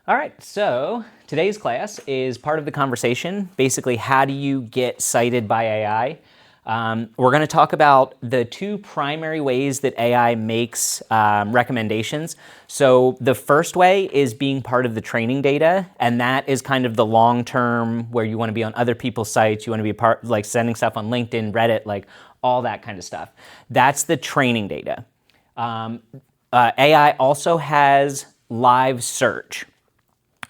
All right, so today's class is part of the conversation. Basically, how do you get cited by AI? We're going to talk about the two primary ways that AI makes recommendations. So the first way is being part of the training data, and that is kind of the long-term where you want to be on other people's sites, you want to be a part, like sending stuff on LinkedIn, Reddit, like all that kind of stuff. That's the training data. AI also has live search.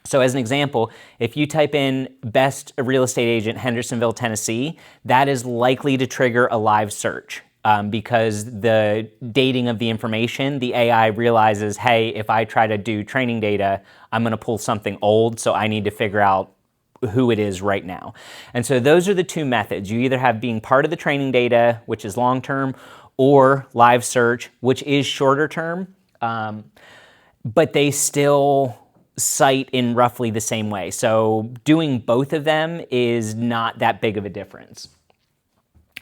So as an example, if you type in best real estate agent Hendersonville, Tennessee, that is likely to trigger a live search because the dating of the information, the AI realizes, hey, if I try to do training data, I'm going to pull something old, so I need to figure out who it is right now. And so those are the two methods. You either have being part of the training data, which is long-term, or live search, which is shorter term, but they still cite in roughly the same way. So doing both of them is not that big of a difference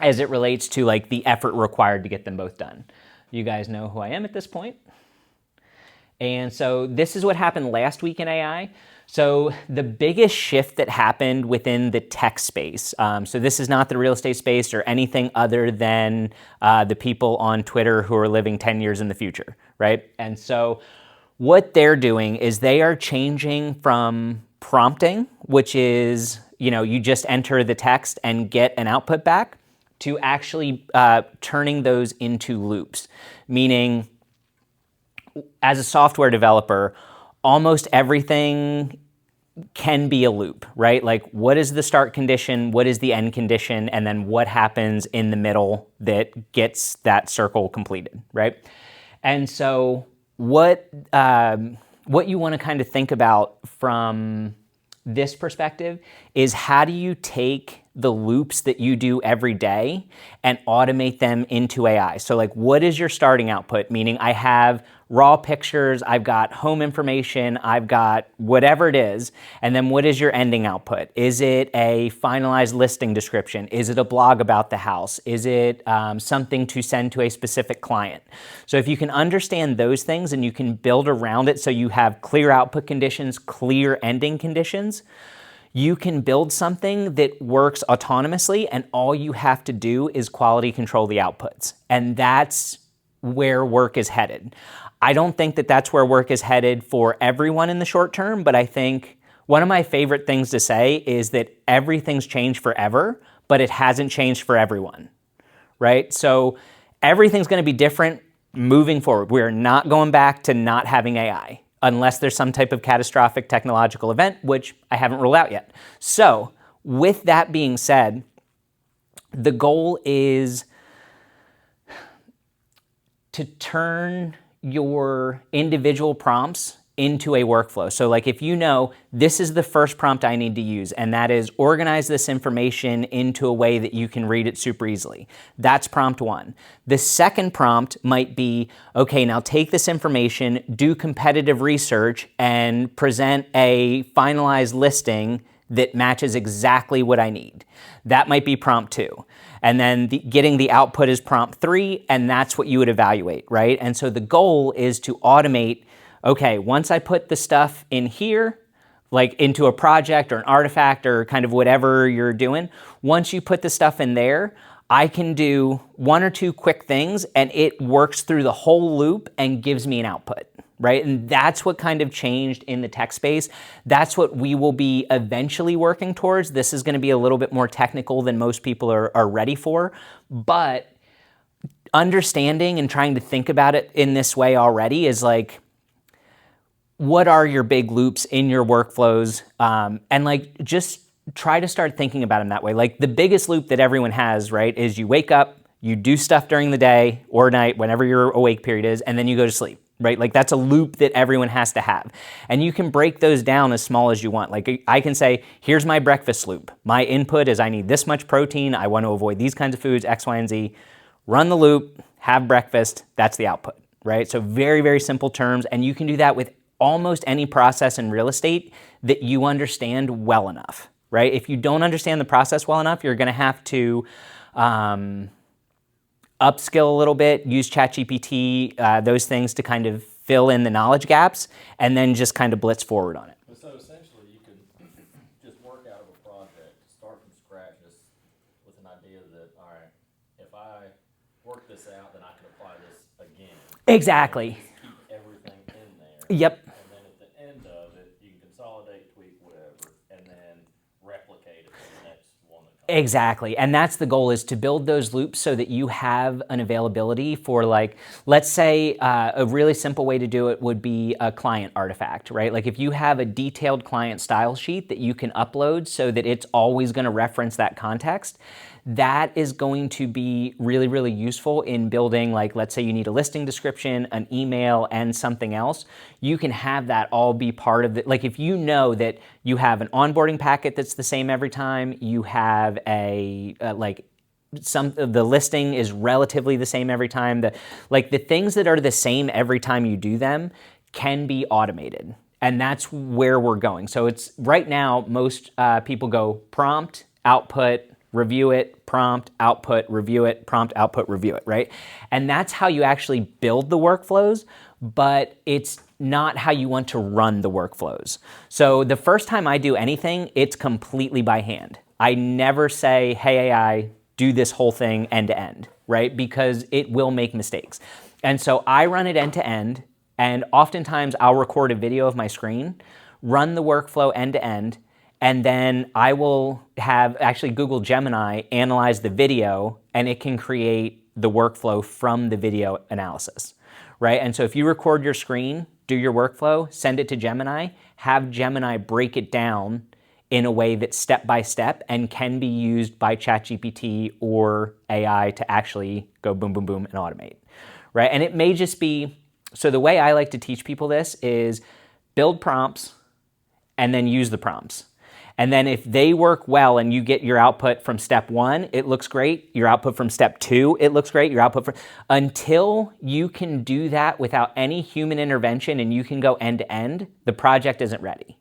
as it relates to like the effort required to get them both done. You guys know who I am at this point. And so this is what happened last week in AI. So the biggest shift that happened within the tech space, so this is not the real estate space or anything other than the people on Twitter who are living 10 years in the future, right? And so what they're doing is they are changing from prompting, which is, you just enter the text and get an output back, to actually turning those into loops. Meaning, as a software developer, almost everything can be a loop, right? Like, what is the start condition? What is the end condition? And then what happens in the middle that gets that circle completed, right? And so what you want to kind of think about from this perspective is, how do you take the loops that you do every day and automate them into AI? So like, what is your starting output? Meaning I have raw pictures, I've got home information, I've got whatever it is, and then what is your ending output? Is it a finalized listing description? Is it a blog about the house? Is it something to send to a specific client? So if you can understand those things and you can build around it so you have clear output conditions, clear ending conditions, you can build something that works autonomously, and all you have to do is quality control the outputs. And that's where work is headed. I don't think that that's where work is headed for everyone in the short term, but I think one of my favorite things to say is that everything's changed forever, but it hasn't changed for everyone, right? So everything's going to be different moving forward. We're not going back to not having AI unless there's some type of catastrophic technological event, which I haven't ruled out yet. So with that being said, the goal is to turn your individual prompts into a workflow. So like, if you know, this is the first prompt I need to use, and that is organize this information into a way that you can read it super easily. That's prompt one. The second prompt might be, okay, now take this information, do competitive research, and present a finalized listing that matches exactly what I need. That might be prompt two. And then getting the output is prompt three, and that's what you would evaluate, right? And so the goal is to automate, okay, once I put the stuff in here, like into a project or an artifact or kind of whatever you're doing, once you put the stuff in there, I can do one or two quick things and it works through the whole loop and gives me an output, right? And that's what kind of changed in the tech space. That's what we will be eventually working towards. This is going to be a little bit more technical than most people are ready for, but understanding and trying to think about it in this way already is like, what are your big loops in your workflows? And like, just try to start thinking about them that way. Like, the biggest loop that everyone has, right, is you wake up, you do stuff during the day or night, whenever your awake period is, and then you go to sleep, right? Like, that's a loop that everyone has to have. And you can break those down as small as you want. Like, I can say, here's my breakfast loop. My input is I need this much protein. I want to avoid these kinds of foods, X, Y, and Z. Run the loop, have breakfast. That's the output, right? So very, very simple terms. And you can do that with almost any process in real estate that you understand well enough, right? If you don't understand the process well enough, you're going to have to upskill a little bit, use ChatGPT, those things to kind of fill in the knowledge gaps, and then just kind of blitz forward on it. So essentially, you can just work out of a project, start from scratch, just with an idea that, all right, if I work this out, then I can apply this again. Exactly. Just keep everything in there. Yep. And then at the end of it, you can consolidate, tweak, whatever, and then replicate it to the next one that comes. Exactly. And that's the goal, is to build those loops so that you have an availability for, like, let's say a really simple way to do it would be a client artifact, right? Like if you have a detailed client style sheet that you can upload so that it's always going to reference that context, that is going to be really, really useful in building, like, let's say you need a listing description, an email, and something else. You can have that all be part of it. Like if you know that you have an onboarding packet that's the same every time, you have the listing is relatively the same every time. The things that are the same every time you do them can be automated. And that's where we're going. So it's right now, most people go prompt, output, review it, prompt, output, review it, prompt, output, review it, right? And that's how you actually build the workflows, but it's not how you want to run the workflows. So the first time I do anything, it's completely by hand. I never say, hey, AI, do this whole thing end to end, right? Because it will make mistakes. And so I run it end to end, and oftentimes I'll record a video of my screen, run the workflow end to end, and then I will have actually Google Gemini analyze the video, and it can create the workflow from the video analysis, right? And so if you record your screen, do your workflow, send it to Gemini, have Gemini break it down in a way that's step by step and can be used by ChatGPT or AI to actually go boom, boom, boom and automate, right? And it may just be, so the way I like to teach people this is build prompts and then use the prompts. And then if they work well and you get your output from step 1, it looks great. Your output from step 2, it looks great. Your output until you can do that without any human intervention and you can go end to end, the project isn't ready,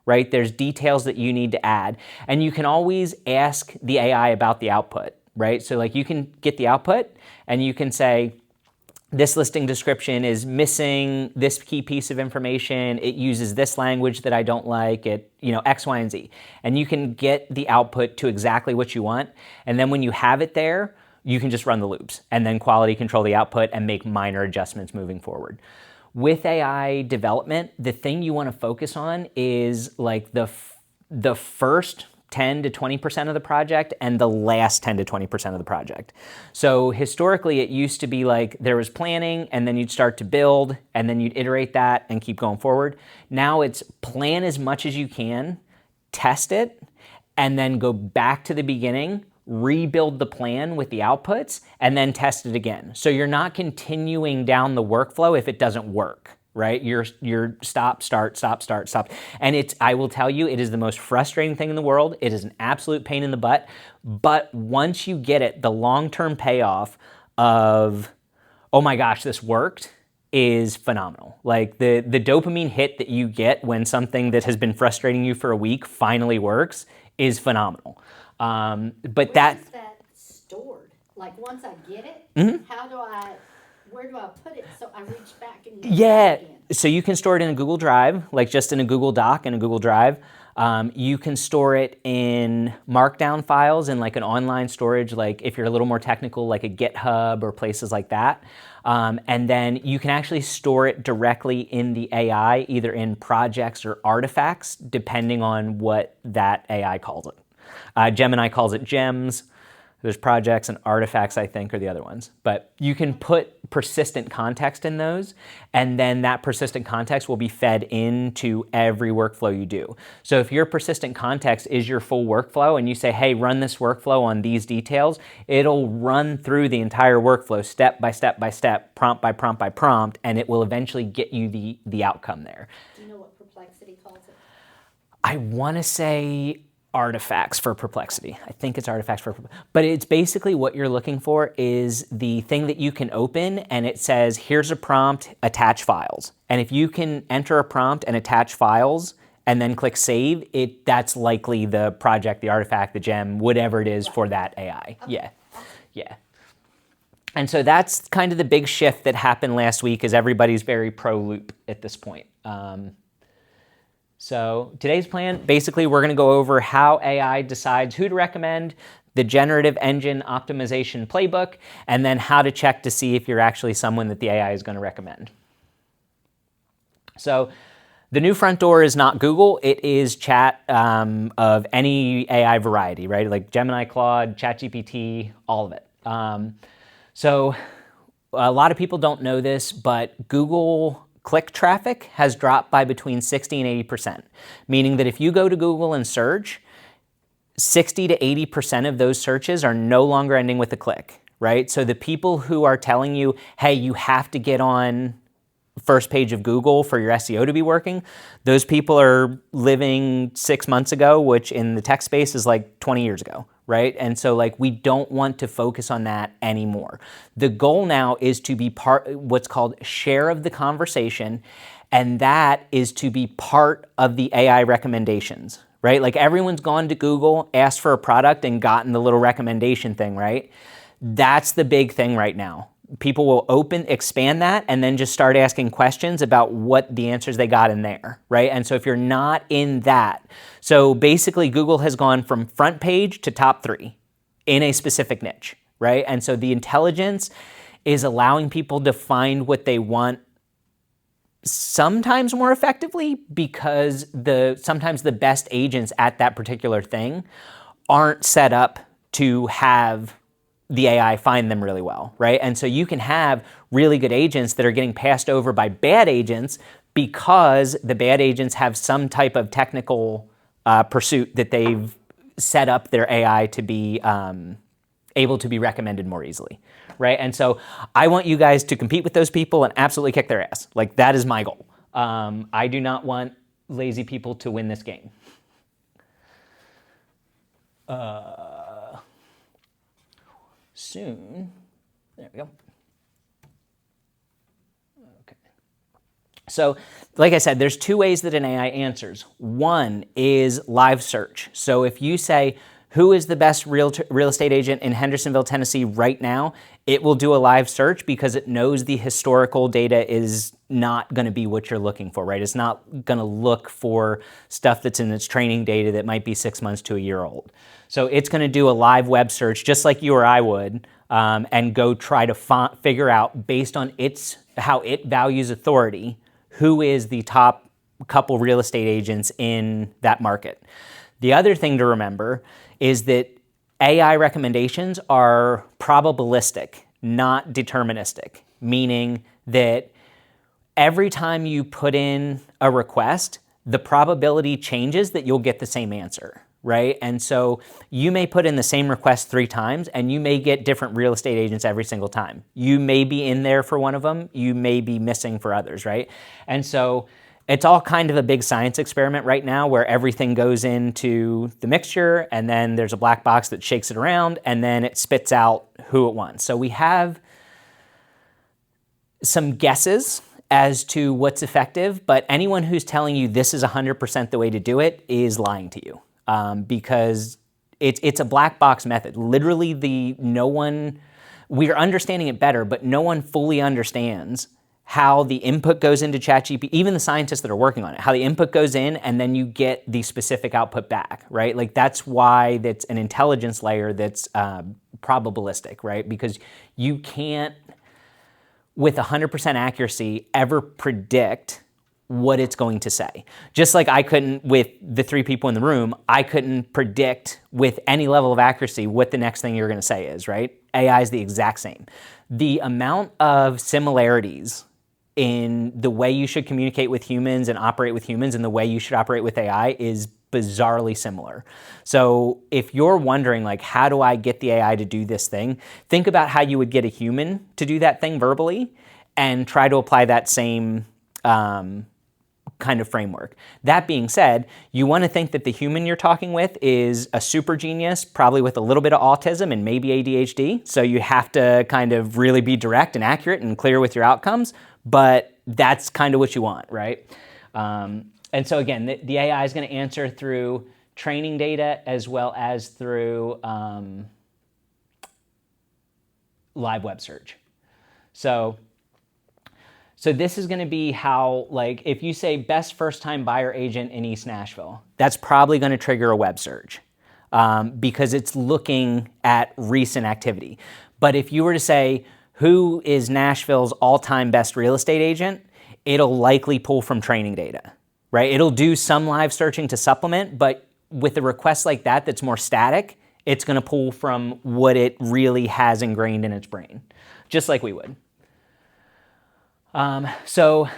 right? There's details that you need to add. And you can always ask the AI about the output, right? So like you can get the output and you can say, this listing description is missing this key piece of information. It uses this language that I don't like. It, X, Y, and Z. And you can get the output to exactly what you want. And then when you have it there, you can just run the loops and then quality control the output and make minor adjustments moving forward. With AI development, the thing you want to focus on is like the first 10 to 20% of the project and the last 10 to 20% of the project. So historically, it used to be like there was planning and then you'd start to build and then you'd iterate that and keep going forward. Now it's plan as much as you can, test it, and then go back to the beginning, rebuild the plan with the outputs, and then test it again. So you're not continuing down the workflow if it doesn't work. Right? You're stop, start, stop, start, stop. And I will tell you, it is the most frustrating thing in the world. It is an absolute pain in the butt. But once you get it, the long-term payoff of, oh my gosh, this worked, is phenomenal. Like the dopamine hit that you get when something that has been frustrating you for a week finally works is phenomenal. But Where is that stored? Like once I get it, where do I put it so I reach back and use it again? So you can store it in a Google Drive, like just in a Google Doc in a Google Drive. You can store it in Markdown files in like an online storage, like if you're a little more technical, like a GitHub or places like that. And then you can actually store it directly in the AI, either in projects or artifacts, depending on what that AI calls it. Gemini calls it gems. There's projects and artifacts, I think, are the other ones. But you can put persistent context in those, and then that persistent context will be fed into every workflow you do. So if your persistent context is your full workflow and you say, hey, run this workflow on these details, it'll run through the entire workflow step by step by step, prompt by prompt by prompt, and it will eventually get you the outcome there. Do you know what Perplexity calls it? I want to say artifacts for Perplexity. I think it's artifacts for, but it's basically what you're looking for is the thing that you can open and it says, here's a prompt, attach files. And if you can enter a prompt and attach files and then click save, that's likely the project, the artifact, the gem, whatever it is for that AI. Okay. Yeah. And so that's kind of the big shift that happened last week is everybody's very pro loop at this point. So today's plan, basically we're going to go over how AI decides who to recommend, the generative engine optimization playbook, and then how to check to see if you're actually someone that the AI is going to recommend. So the new front door is not Google, it is chat of any AI variety, right? Like Gemini, Claude, ChatGPT, all of it. So a lot of people don't know this, but Google click traffic has dropped by between 60 and 80%, meaning that if you go to Google and search, 60 to 80% of those searches are no longer ending with a click, right? So the people who are telling you, hey, you have to get on first page of Google for your SEO to be working, those people are living 6 months ago, which in the tech space is like 20 years ago, right? And so like we don't want to focus on that anymore. The goal now is to be what's called share of the conversation, and that is to be part of the AI recommendations, right? Like everyone's gone to Google, asked for a product, and gotten the little recommendation thing, right? That's the big thing right now. People will expand that, and then just start asking questions about what the answers they got in there, right? And so if you're not in that, so basically Google has gone from front page to top 3 in a specific niche, right? And so the intelligence is allowing people to find what they want sometimes more effectively, because sometimes the best agents at that particular thing aren't set up to have the AI find them really well, right? And so you can have really good agents that are getting passed over by bad agents because the bad agents have some type of technical pursuit that they've set up their AI to be able to be recommended more easily, right? And so I want you guys to compete with those people and absolutely kick their ass. Like that is my goal. I do not want lazy people to win this game. Soon. There we go. Okay. So, like I said, there's 2 ways that an AI answers. One is live search. So if you say, who is the best real estate agent in Hendersonville, Tennessee right now, it will do a live search because it knows the historical data is not going to be what you're looking for, right? It's not going to look for stuff that's in its training data that might be 6 months to a year old. So it's going to do a live web search just like you or I would, and go try to figure out, based on how it values authority, who is the top couple real estate agents in that market. The other thing to remember is that AI recommendations are probabilistic, not deterministic, meaning that every time you put in a request, the probability changes that you'll get the same answer, right? And so you may put in the same request 3 times and you may get different real estate agents every single time. You may be in there for one of them, you may be missing for others, right? And so it's all kind of a big science experiment right now where everything goes into the mixture and then there's a black box that shakes it around and then it spits out who it wants. So we have some guesses as to what's effective, but anyone who's telling you this is 100% the way to do it is lying to you, because it's a black box method. Literally, we are understanding it better, but no one fully understands how the input goes into ChatGPT, even the scientists that are working on it, how the input goes in and then you get the specific output back, right? Like that's why that's an intelligence layer that's probabilistic, right? Because you can't, with 100% accuracy, ever predict what it's going to say. Just like I couldn't, with the 3 people in the room, I couldn't predict with any level of accuracy what the next thing you're going to say is, right? AI is the exact same. The amount of similarities in the way you should communicate with humans and operate with humans and the way you should operate with AI is bizarrely similar. So if you're wondering, like, how do I get the AI to do this thing? Think about how you would get a human to do that thing verbally and try to apply that same kind of framework. That being said, you want to think that the human you're talking with is a super genius, probably with a little bit of autism and maybe ADHD. So you have to kind of really be direct and accurate and clear with your outcomes, but that's kind of what you want, right? And so again, the AI is going to answer through training data as well as through live web search. So So this is going to be how, like, if you say best first-time buyer agent in East Nashville, that's probably going to trigger a web search because it's looking at recent activity. But if you were to say, who is Nashville's all-time best real estate agent, it'll likely pull from training data, right? It'll do some live searching to supplement, but with a request like that that's more static, it's going to pull from what it really has ingrained in its brain, just like we would. So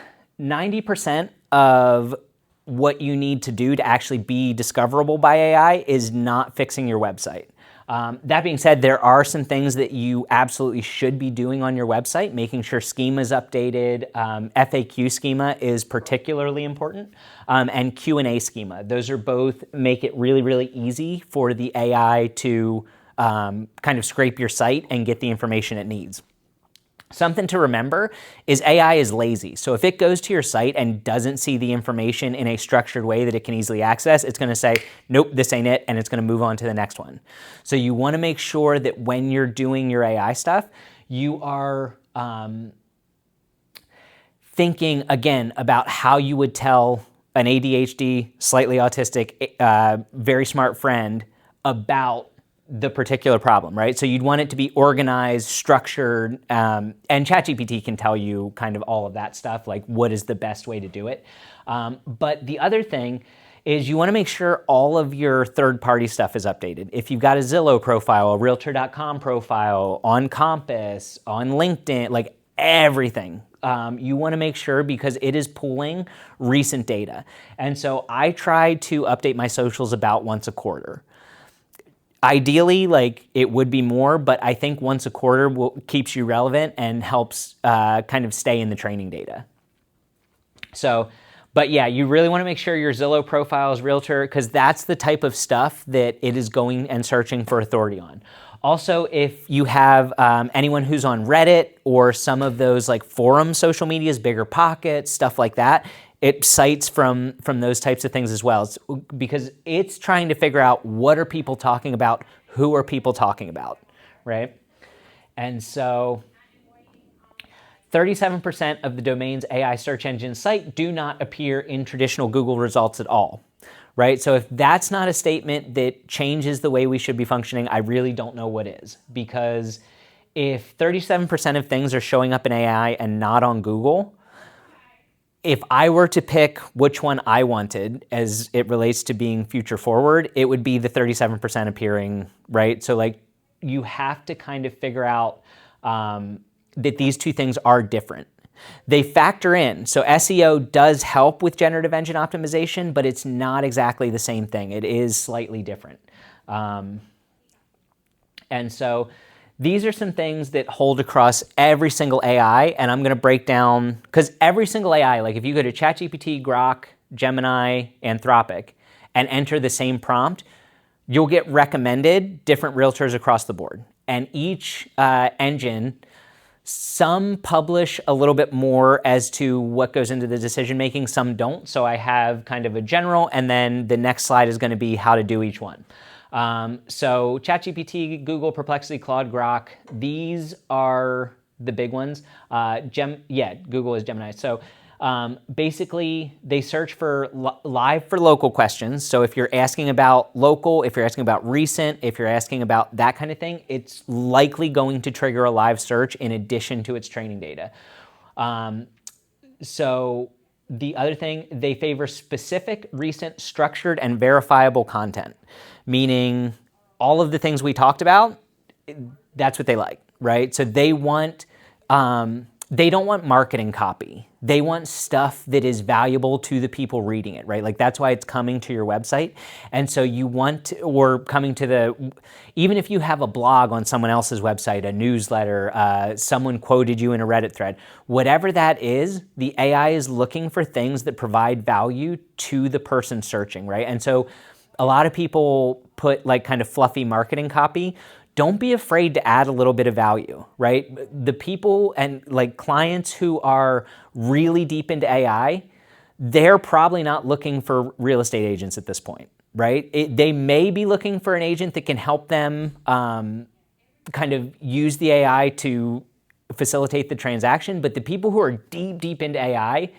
90% of what you need to do to actually be discoverable by AI is not fixing your website. That being said, there are some things that you absolutely should be doing on your website, making sure schema is updated. FAQ schema is particularly important, and Q&A schema. Those are both make it really, really easy for the AI to kind of scrape your site and get the information it needs. Something to remember is AI is lazy. So if it goes to your site and doesn't see the information in a structured way that it can easily access, it's going to say, nope, this ain't it, and it's going to move on to the next one. So you want to make sure that when you're doing your AI stuff, you are thinking, again, about how you would tell an ADHD, slightly autistic, very smart friend about the particular problem, right? So you'd want it to be organized, structured, and ChatGPT can tell you kind of all of that stuff, like what is the best way to do it. But the other thing is you want to make sure all of your third-party stuff is updated. If you've got a Zillow profile, a Realtor.com profile, on Compass, on LinkedIn, like everything, you want to make sure because it is pulling recent data. And so I try to update my socials about once a quarter. Ideally, like it would be more, but I think once a quarter keeps you relevant and helps kind of stay in the training data. So, but yeah, you really want to make sure your Zillow profile is Realtor because that's the type of stuff that it is going and searching for authority on. Also, if you have anyone who's on Reddit or some of those like forum social medias, Bigger Pockets, stuff like that, it cites from those types of things as well because it's trying to figure out what are people talking about, who are people talking about, right? And so 37% of the domains AI search engine cite do not appear in traditional Google results at all, right? So if that's not a statement that changes the way we should be functioning, I really don't know what is. Because if 37% of things are showing up in AI and not on Google, if I were to pick which one I wanted as it relates to being future forward, it would be the 37% appearing, right? So like you have to kind of figure out that these two things are different. They factor in. So SEO does help with generative engine optimization, but it's not exactly the same thing. It is slightly different. And so these are some things that hold across every single AI, and I'm going to break down, because every single AI, like if you go to ChatGPT, Grok, Gemini, Anthropic, and enter the same prompt, you'll get recommended different realtors across the board. And each engine, some publish a little bit more as to what goes into the decision making, some don't. So I have kind of a general, and then the next slide is going to be how to do each one. So ChatGPT, Google, Perplexity, Claude, Grok, these are the big ones. Google is Gemini. So basically, they search for live for local questions. So if you're asking about local, if you're asking about recent, if you're asking about that kind of thing, it's likely going to trigger a live search in addition to its training data. So the other thing, they favor specific, recent, structured, and verifiable content, meaning all of the things we talked about, that's what they like, right? So they want, they don't want marketing copy. They want stuff that is valuable to the people reading it, right? Like that's why it's coming to your website. And so you want, or coming to the, even if you have a blog on someone else's website, a newsletter, someone quoted you in a Reddit thread, whatever that is, the AI is looking for things that provide value to the person searching, right? And so a lot of people put like kind of fluffy marketing copy. Don't be afraid to add a little bit of value, right? The people and like clients who are really deep into AI, they're probably not looking for real estate agents at this point, right? They may be looking for an agent that can help them kind of use the AI to facilitate the transaction, but the people who are deep into AI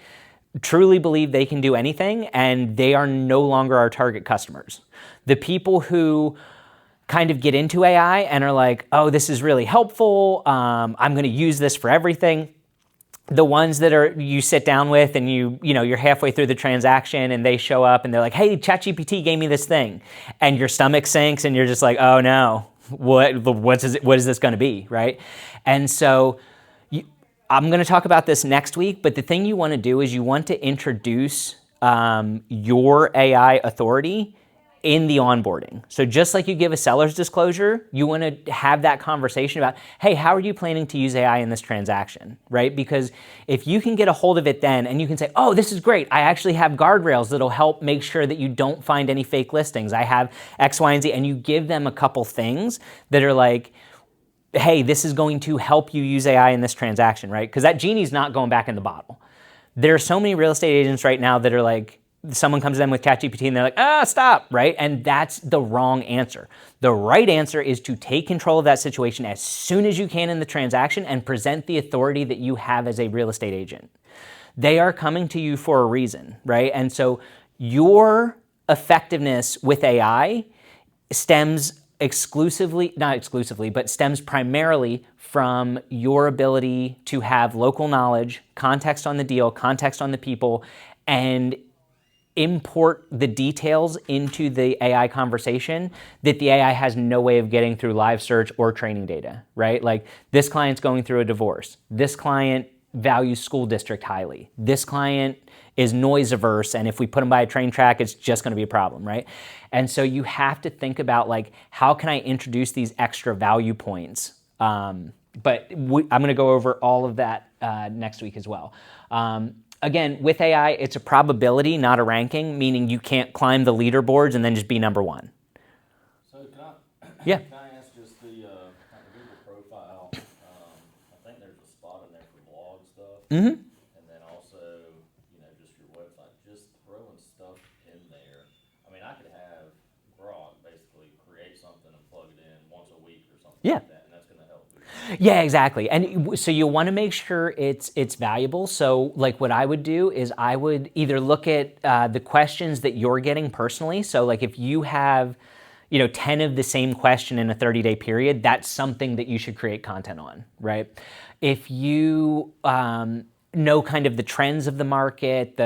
truly believe they can do anything, and they are no longer our target customers. The people who kind of get into AI and are like, oh, this is really helpful, I'm going to use this for everything. The ones that are you sit down with and you're halfway through the transaction and they show up and they're like, hey, ChatGPT gave me this thing, and your stomach sinks and you're just like, oh no, what is this going to be, right? And so I'm going to talk about this next week, but the thing you want to do is you want to introduce your AI authority in the onboarding. So just like you give a seller's disclosure, you want to have that conversation about, hey, how are you planning to use AI in this transaction, right? Because if you can get a hold of it then and you can say, oh, this is great. I actually have guardrails that'll help make sure that you don't find any fake listings. I have X, Y, and Z. And you give them a couple things that are like, hey, this is going to help you use AI in this transaction, right? Because that genie's not going back in the bottle. There are so many real estate agents right now that are like, someone comes to them with ChatGPT and they're like, stop, right? And that's the wrong answer. The right answer is to take control of that situation as soon as you can in the transaction and present the authority that you have as a real estate agent. They are coming to you for a reason, right? And so your effectiveness with AI stems not exclusively, but stems primarily from your ability to have local knowledge, context on the deal, context on the people, and import the details into the AI conversation that the AI has no way of getting through live search or training data, right? Like, this client's going through a divorce. This client values school district highly. This client is noise averse, and if we put them by a train track, it's just going to be a problem, right? And so you have to think about, like, how can I introduce these extra value points? But I'm going to go over all of that next week as well. Again, with AI, it's a probability, not a ranking, meaning you can't climb the leaderboards and then just be number one. So Yeah. Can I ask just the Google profile? I think there's a spot in there for blog stuff. Mm-hmm. And then also, just your website, just throwing stuff in there. I mean, I could have Grok basically create something and plug it in once a week or something like that. Yeah, exactly. And so you want to make sure it's valuable. So like what I would do is I would either look at the questions that you're getting personally. So like if you have, 10 of the same question in a 30-day period, that's something that you should create content on, right? If you know kind of the trends of the market,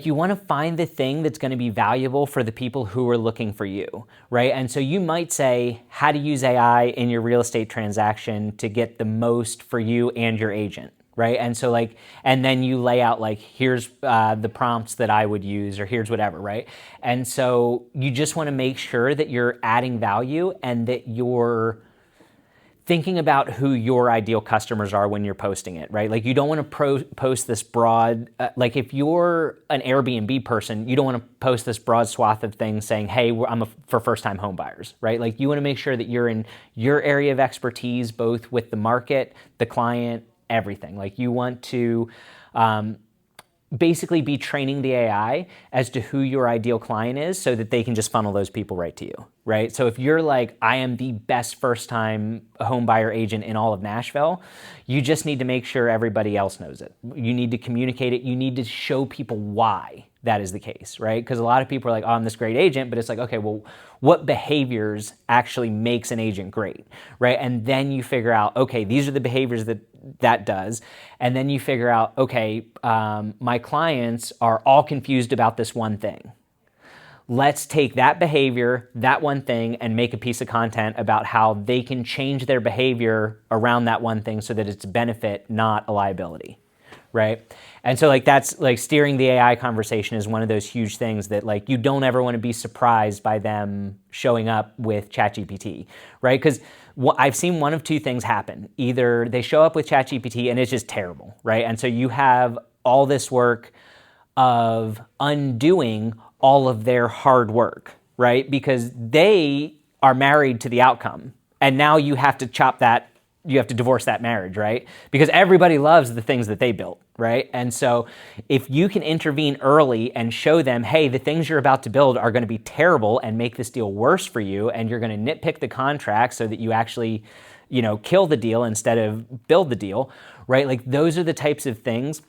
you want to find the thing that's going to be valuable for the people who are looking for you, right? And so you might say how to use AI in your real estate transaction to get the most for you and your agent, right? And so and then you lay out here's the prompts that I would use, or here's whatever, right? And so you just want to make sure that you're adding value and that you're thinking about who your ideal customers are when you're posting it, right? Like you don't want to post this broad, if you're an Airbnb person, you don't want to post this broad swath of things saying, hey, I'm for first-time home buyers, right? Like you want to make sure that you're in your area of expertise, both with the market, the client, everything. Like you want to basically be training the AI as to who your ideal client is so that they can just funnel those people right to you, right? So if you're like, I am the best first-time home buyer agent in all of Nashville, you just need to make sure everybody else knows it. You need to communicate it. You need to show people why that is the case, right? Because a lot of people are like, oh, I'm this great agent, but it's like, okay, well, what behaviors actually makes an agent great, right? And then you figure out, okay, these are the behaviors that does. And then you figure out, okay, my clients are all confused about this one thing. Let's take that behavior, that one thing, and make a piece of content about how they can change their behavior around that one thing so that it's a benefit, not a liability, right? And so that's steering the AI conversation is one of those huge things that you don't ever want to be surprised by them showing up with ChatGPT, right? Because I've seen one of two things happen. Either they show up with ChatGPT and it's just terrible, right? And so you have all this work of undoing all of their hard work, right? Because they are married to the outcome. And now you have to you have to divorce that marriage, right? Because everybody loves the things that they built, right? And so if you can intervene early and show them, hey, the things you're about to build are going to be terrible and make this deal worse for you, and you're going to nitpick the contract so that you actually kill the deal instead of build the deal, right? Like those are the types of things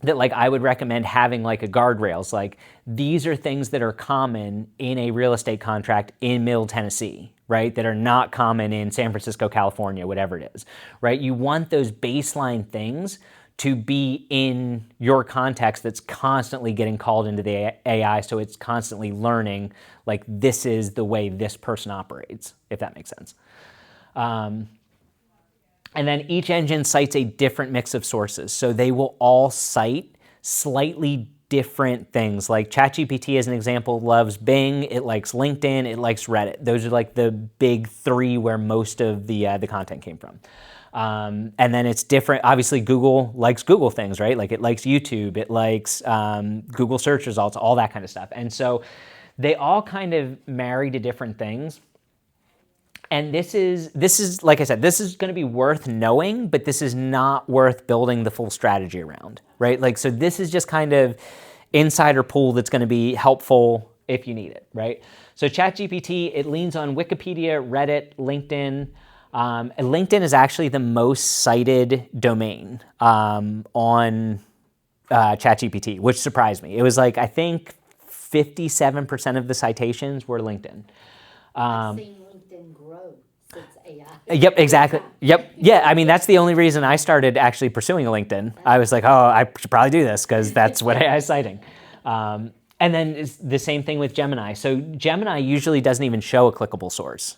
that like I would recommend having like a guardrails. Like these are things that are common in a real estate contract in Middle Tennessee, right? That are not common in San Francisco, California, whatever it is, right? You want those baseline things to be in your context that's constantly getting called into the AI, so it's constantly learning, like this is the way this person operates, if that makes sense. And then each engine cites a different mix of sources. So they will all cite slightly different things. Like ChatGPT, as an example, loves Bing, it likes LinkedIn, it likes Reddit. Those are like the big three where most of the content came from. And then it's different. Obviously, Google likes Google things, right? Like it likes YouTube, it likes Google search results, all that kind of stuff. And so they all kind of marry to different things. And this is like I said, this is going to be worth knowing, but this is not worth building the full strategy around, right? Like, so this is just kind of insider pool that's going to be helpful if you need it, right? So ChatGPT, it leans on Wikipedia, Reddit, LinkedIn. And LinkedIn is actually the most cited domain on ChatGPT, which surprised me. It was like, I think 57% of the citations were LinkedIn. I've seen LinkedIn grow since AI. Yep, exactly. Yep. Yeah, I mean, that's the only reason I started actually pursuing a LinkedIn. I was like, oh, I should probably do this because that's what AI is citing. And then it's the same thing with Gemini. So Gemini usually doesn't even show a clickable source.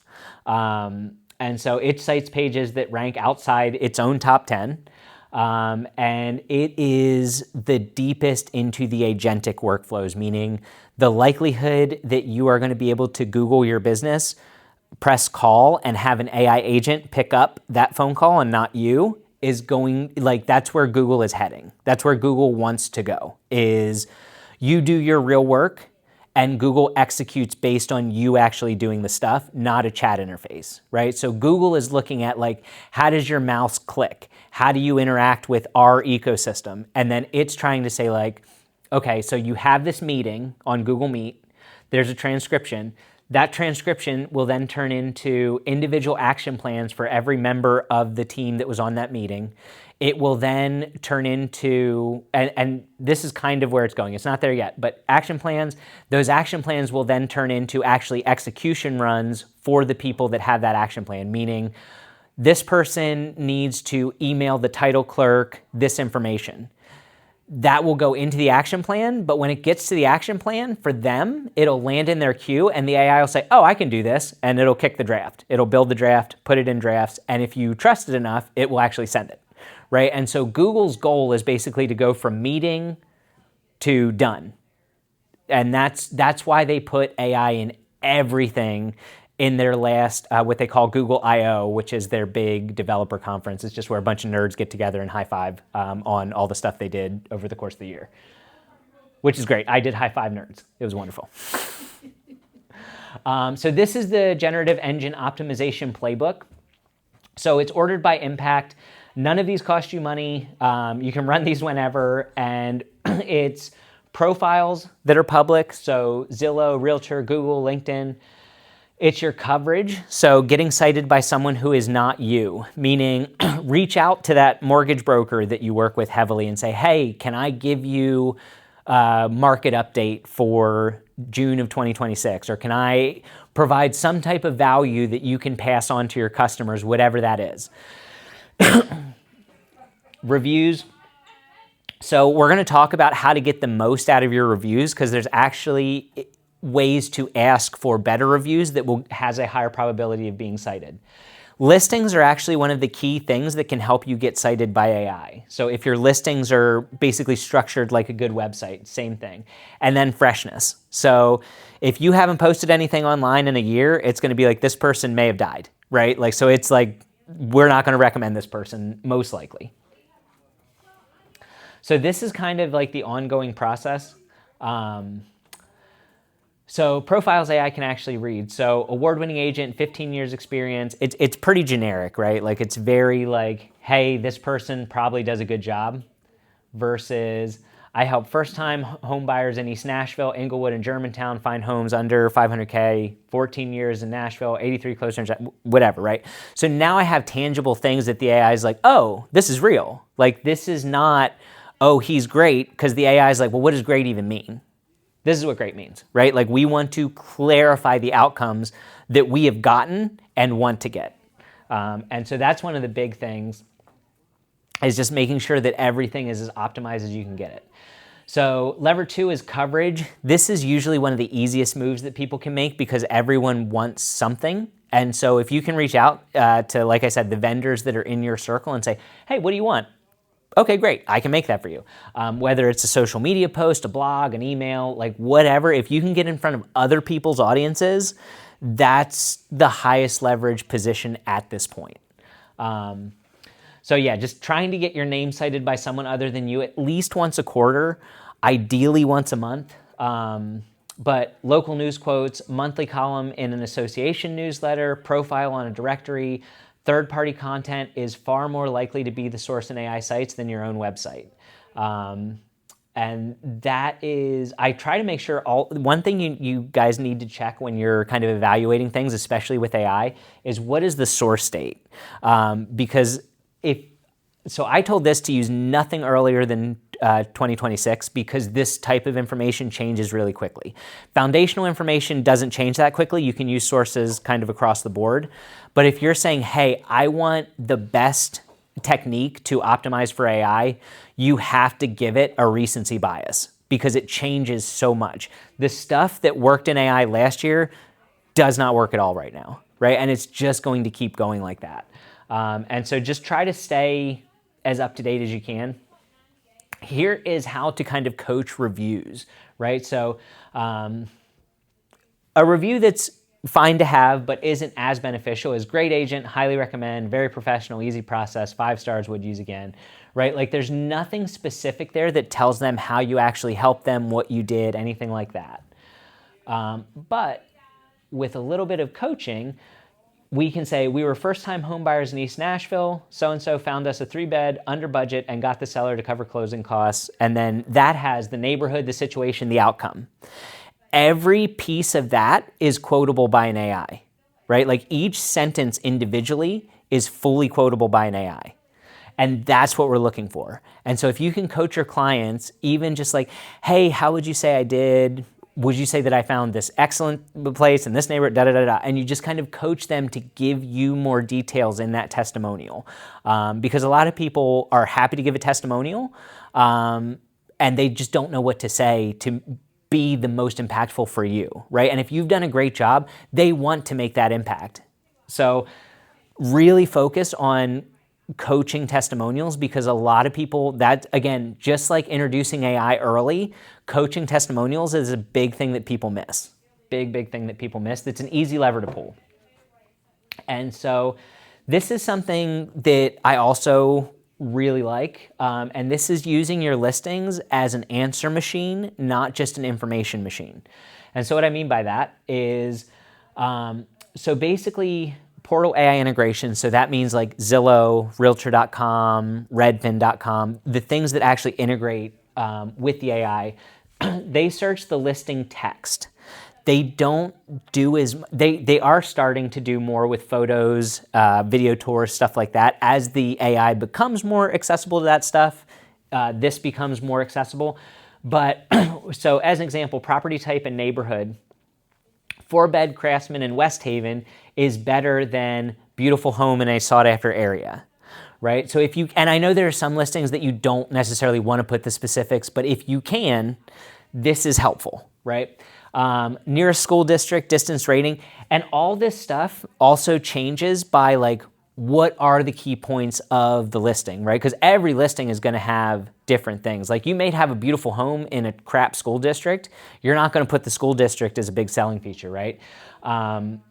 And so it cites pages that rank outside its own top 10. And it is the deepest into the agentic workflows, meaning the likelihood that you are going to be able to Google your business, press call, and have an AI agent pick up that phone call and not you is going, like, that's where Google is heading. That's where Google wants to go, is you do your real work and Google executes based on you actually doing the stuff, not a chat interface, right? So Google is looking at, like, how does your mouse click? How do you interact with our ecosystem? And then it's trying to say, like, okay, so you have this meeting on Google Meet, there's a transcription. That transcription will then turn into individual action plans for every member of the team that was on that meeting. It will then turn into, and this is kind of where it's going. It's not there yet, but action plans, those action plans will then turn into actually execution runs for the people that have that action plan, meaning this person needs to email the title clerk this information. That will go into the action plan, but when it gets to the action plan, for them, it'll land in their queue, and the AI will say, oh, I can do this, and it'll kick the draft. It'll build the draft, put it in drafts, and if you trust it enough, it will actually send it, right? And so Google's goal is basically to go from meeting to done. And that's why they put AI in everything in their last, what they call Google I/O, which is their big developer conference. It's just where a bunch of nerds get together and high five on all the stuff they did over the course of the year, which is great. I did high five nerds. It was wonderful. So this is the generative engine optimization playbook. So it's ordered by impact. None of these cost you money. You can run these whenever, and it's profiles that are public. So Zillow, Realtor, Google, LinkedIn. It's your coverage, so getting cited by someone who is not you, meaning reach out to that mortgage broker that you work with heavily and say, hey, can I give you a market update for June of 2026? Or can I provide some type of value that you can pass on to your customers, whatever that is? Reviews. So we're going to talk about how to get the most out of your reviews, because there's actually ways to ask for better reviews that has a higher probability of being cited. Listings are actually one of the key things that can help you get cited by AI. So if your listings are basically structured like a good website, same thing. And then freshness. So if you haven't posted anything online in a year, it's going to be like, this person may have died, right? Like, so it's like, we're not going to recommend this person, most likely. So this is kind of like the ongoing process. So profiles AI can actually read. So award-winning agent, 15 years experience. It's pretty generic, right? Like, it's very like, hey, this person probably does a good job, versus I help first-time home buyers in East Nashville, Inglewood, and Germantown find homes under 500K, 14 years in Nashville, 83 closed terms, whatever, right? So now I have tangible things that the AI is like, oh, this is real. Like, this is not, oh, he's great, because the AI is like, well, what does great even mean? This is what great means, right? Like, we want to clarify the outcomes that we have gotten and want to get. And so that's one of the big things, is just making sure that everything is as optimized as you can get it. So lever 2 is coverage. This is usually one of the easiest moves that people can make because everyone wants something. And so if you can reach out to, like I said, the vendors that are in your circle and say, hey, what do you want? Okay, great, I can make that for you. Whether it's a social media post, a blog, an email, like whatever, if you can get in front of other people's audiences, that's the highest leverage position at this point. So yeah, just trying to get your name cited by someone other than you at least once a quarter, ideally once a month. But local news quotes, monthly column in an association newsletter, profile on a directory, third-party content is far more likely to be the source in AI sites than your own website. And that is, I try to make sure one thing you guys need to check when you're kind of evaluating things, especially with AI, is what is the source state? Because so I told this to use nothing earlier than 2026 because this type of information changes really quickly. Foundational information doesn't change that quickly. You can use sources kind of across the board. But if you're saying, hey, I want the best technique to optimize for AI, you have to give it a recency bias because it changes so much. The stuff that worked in AI last year does not work at all right now, right? And it's just going to keep going like that. And so just try to stay as up to date as you can. Here is how to kind of coach reviews, right? So a review that's fine to have but isn't as beneficial is great agent, highly recommend, very professional, easy process, 5 stars, would use again, right? Like there's nothing specific there that tells them how you actually helped them, what you did, anything like that. But with a little bit of coaching, we can say, we were first-time home buyers in East Nashville. So-and-so found us a 3-bed under budget and got the seller to cover closing costs. And then that has the neighborhood, the situation, the outcome. Every piece of that is quotable by an AI, right? Like each sentence individually is fully quotable by an AI. And that's what we're looking for. And so if you can coach your clients, even just like, hey, how would you say I did? Would you say that I found this excellent place in this neighborhood, da-da-da-da, and you just kind of coach them to give you more details in that testimonial. Because a lot of people are happy to give a testimonial, and they just don't know what to say to be the most impactful for you, right? And if you've done a great job, they want to make that impact. So really focus on coaching testimonials because a lot of people, that again, just like introducing AI early, coaching testimonials is a big thing that people miss. Big thing that people miss. That's an easy lever to pull. And so this is something that I also really like, and this is using your listings as an answer machine, not just an information machine. And so what I mean by that is, so basically, portal AI integration, so that means like Zillow, Realtor.com, Redfin.com, the things that actually integrate with the AI, they search the listing text. They don't do they are starting to do more with photos, video tours, stuff like that. As the AI becomes more accessible to that stuff, this becomes more accessible. But so as an example, property type and neighborhood, 4-bed Craftsman in West Haven is better than beautiful home in a sought-after area, right? So if you, and I know there are some listings that you don't necessarily want to put the specifics, but if you can, this is helpful, right? Nearest school district, distance rating, and all this stuff also changes by like, what are the key points of the listing, right? Because every listing is going to have different things. Like you may have a beautiful home in a crap school district. You're not going to put the school district as a big selling feature, right? And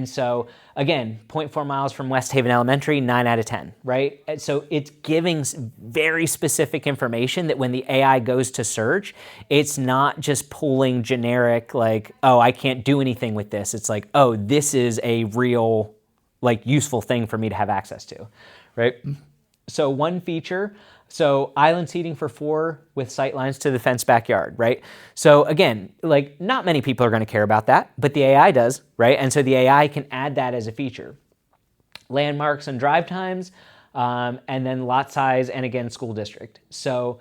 so again, 0.4 miles from West Haven Elementary, 9 out of 10, right? And so it's giving very specific information that when the AI goes to search, it's not just pulling generic like, oh, I can't do anything with this. It's like, oh, this is a real like useful thing for me to have access to, right? So one feature So island seating for 4 with sight lines to the fence backyard, right? So again, like not many people are going to care about that, but the AI does, right? And so the AI can add that as a feature. Landmarks and drive times, and then lot size, and again, school district. So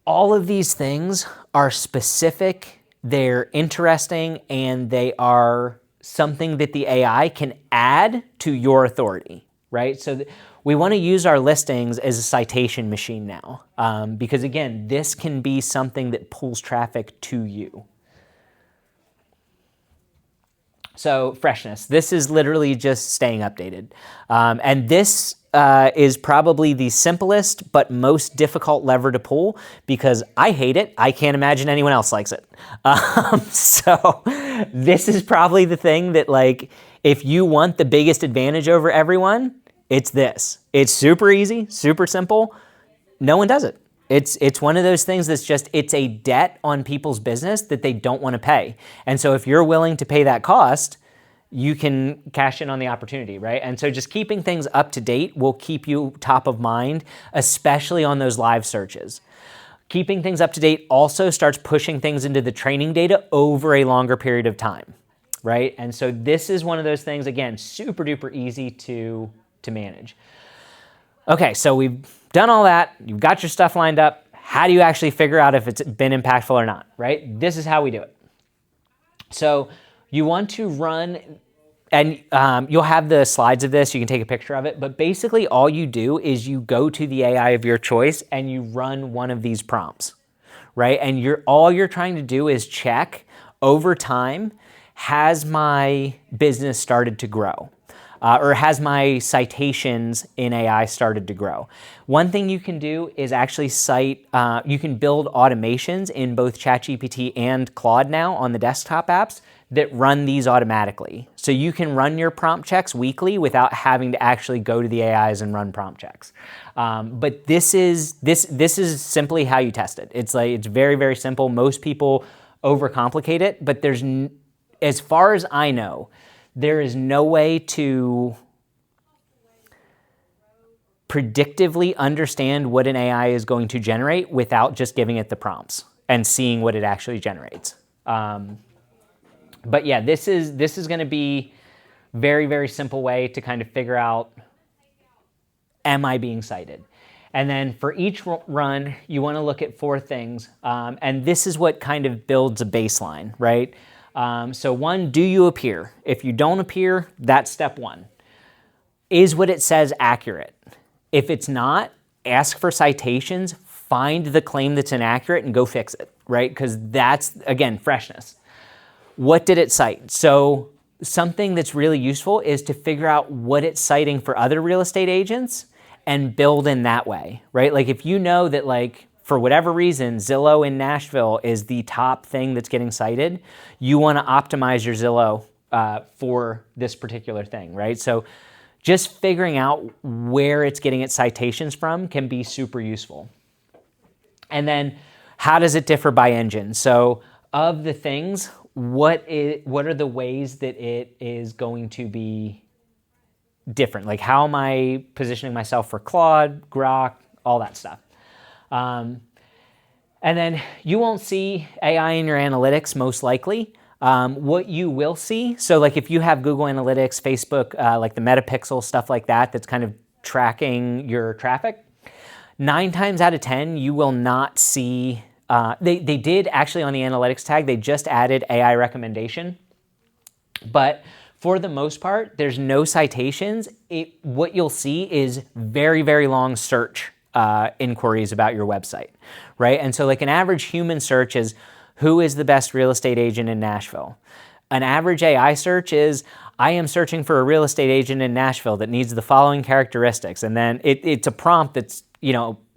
all of these things are specific, they're interesting, and they are something that the AI can add to your authority, right? So we want to use our listings as a citation machine now, because again, this can be something that pulls traffic to you. So freshness, this is literally just staying updated. And this is probably the simplest but most difficult lever to pull because I hate it. I can't imagine anyone else likes it. So this is probably the thing that, like, if you want the biggest advantage over everyone, it's this. It's super easy, super simple. No one does it. It's one of those things that's just, it's a debt on people's business that they don't want to pay. And so if you're willing to pay that cost, you can cash in on the opportunity, right? And so just keeping things up to date will keep you top of mind, especially on those live searches. Keeping things up to date also starts pushing things into the training data over a longer period of time, right? And so this is one of those things, again, super duper easy to manage. Okay, so we've done all that. You've got your stuff lined up. How do you actually figure out if it's been impactful or not, right? This is how we do it. So you want to run, and you'll have the slides of this. You can take a picture of it. But basically all you do is you go to the AI of your choice and you run one of these prompts, right? And all you're trying to do is check over time, has my business started to grow? Or has my citations in AI started to grow? One thing you can do is actually you can build automations in both ChatGPT and Claude now on the desktop apps that run these automatically. So you can run your prompt checks weekly without having to actually go to the AIs and run prompt checks. But this is simply how you test it. It's very, very simple. Most people overcomplicate it, but as far as I know, there is no way to predictively understand what an AI is going to generate without just giving it the prompts and seeing what it actually generates. But yeah, this is going to be very, very simple way to kind of figure out, am I being cited? And then for each run, you want to look at 4 things. And this is what kind of builds a baseline, right? So 1, do you appear? If you don't appear, that's step 1. Is what it says accurate? If it's not, ask for citations, find the claim that's inaccurate and go fix it, right? Because that's, again, freshness. What did it cite? So something that's really useful is to figure out what it's citing for other real estate agents and build in that way, right? Like if you know that, like, for whatever reason, Zillow in Nashville is the top thing that's getting cited, you want to optimize your Zillow for this particular thing, right? So just figuring out where it's getting its citations from can be super useful. And then how does it differ by engine? So of the things, what are the ways that it is going to be different? Like how am I positioning myself for Claude, Grok, all that stuff. And then you won't see AI in your analytics most likely. What you will see, so like if you have Google Analytics, Facebook, like the Metapixel, stuff like that, that's kind of tracking your traffic, 9 times out of 10, you will not see, they did actually on the analytics tag, they just added AI recommendation. But for the most part, there's no citations. What you'll see is very, very long search inquiries about your website, right? And so like an average human search is, who is the best real estate agent in Nashville? An average AI search is, I am searching for a real estate agent in Nashville that needs the following characteristics. And then it's a prompt that's,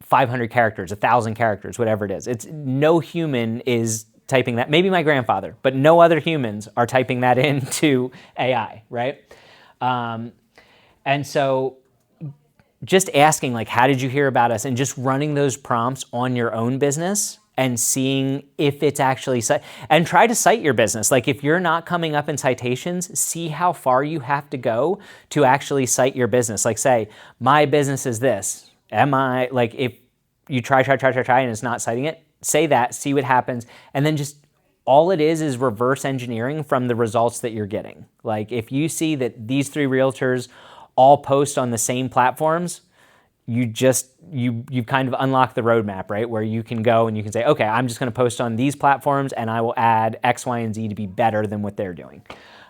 500 characters, 1,000 characters, whatever it is. No human is typing that. Maybe my grandfather, but no other humans are typing that into AI, right? And so just asking, like, how did you hear about us? And just running those prompts on your own business and seeing if it's actually, and try to cite your business. Like if you're not coming up in citations, see how far you have to go to actually cite your business. Like say, my business is this, am I, like, if you try, and it's not citing it, say that, see what happens, and then just, all it is reverse engineering from the results that you're getting. Like, if you see that these 3 realtors all post on the same platforms, you kind of unlock the roadmap, right? Where you can go and you can say, okay, I'm just going to post on these platforms and I will add X, Y, and Z to be better than what they're doing.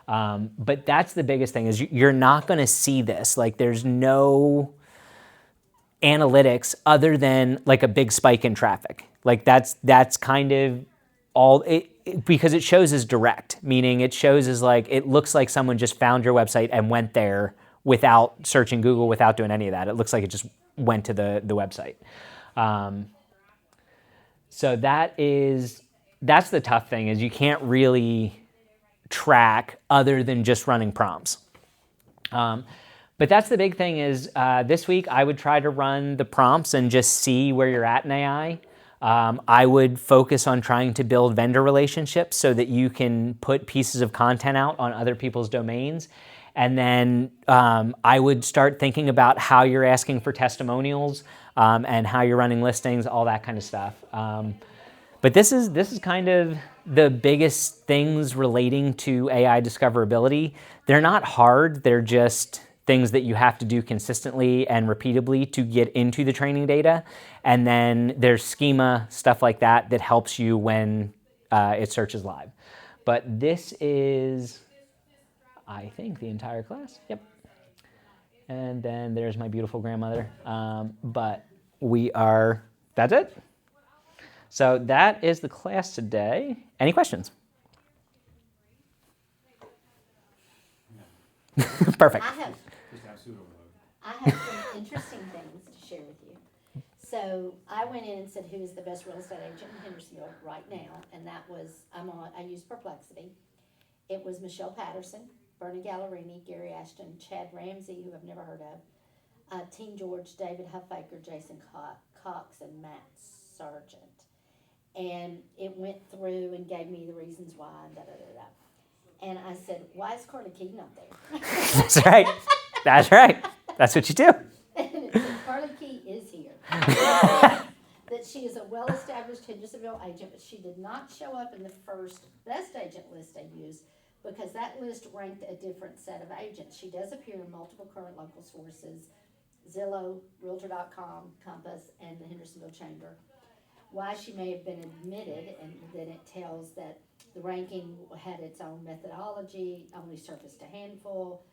But that's the biggest thing, is you're not going to see this. Like, there's no analytics other than like a big spike in traffic. Like, that's kind of all it, because it shows as direct, meaning it shows as like, it looks like someone just found your website and went there without searching Google, without doing any of that. It looks like it just went to the website. So that's the tough thing, is you can't really track other than just running prompts. But that's the big thing, is this week I would try to run the prompts and just see where you're at in AI. I would focus on trying to build vendor relationships so that you can put pieces of content out on other people's domains. And then I would start thinking about how you're asking for testimonials and how you're running listings, all that kind of stuff. But this is kind of the biggest things relating to AI discoverability. They're not hard, they're just things that you have to do consistently and repeatedly to get into the training data. And then there's schema, stuff like that, that helps you when it searches live. But this is, I think, the entire class. Yep. And then there's my beautiful grandmother. But that's it. So that is the class today. Any questions? Perfect. I have some interesting things to share with you. So I went in and said, who is the best real estate agent in Hendersonville right now? And that was, I used Perplexity. It was Michelle Patterson, Bernie Gallerini, Gary Ashton, Chad Ramsey, who I've never heard of, Team George, David Huffaker, Jason Cox, and Matt Sargent. And it went through and gave me the reasons why, and da-da-da-da. And I said, why is Carly Key not there? That's right. That's right. That's what you do. And it said, Carly Key is here. That she is a well-established Hendersonville agent, but she did not show up in the first best agent list I used because that list ranked a different set of agents. She does appear in multiple current local sources, Zillow, Realtor.com, Compass, and the Hendersonville Chamber. Why she may have been admitted, and then it tells that the ranking had its own methodology, only surfaced a handful.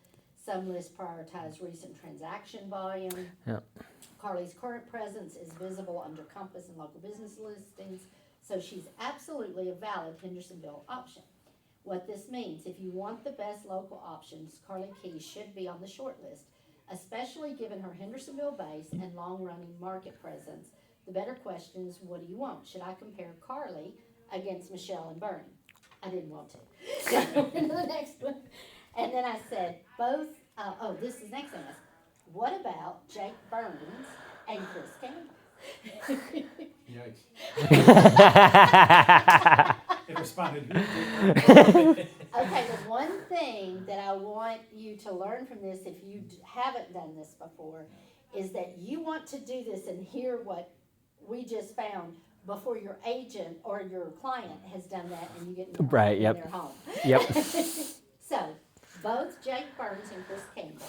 Some lists prioritize recent transaction volume. Yep. Carly's current presence is visible under Compass and local business listings, so she's absolutely a valid Hendersonville option. What this means, if you want the best local options, Carly Key should be on the short list, especially given her Hendersonville base and long-running market presence. The better question is, what do you want? Should I compare Carly against Michelle and Bernie? I didn't want to. So I went to the next one. And then I said, this is the next thing. I said, what about Jake Burns and Chris Campbell? Yikes. It responded. Okay, the one thing that I want you to learn from this, if you haven't done this before, is that you want to do this and hear what we just found before your agent or your client has done that and you get in their home. Yep. So, both Jake Burns and Chris Campbell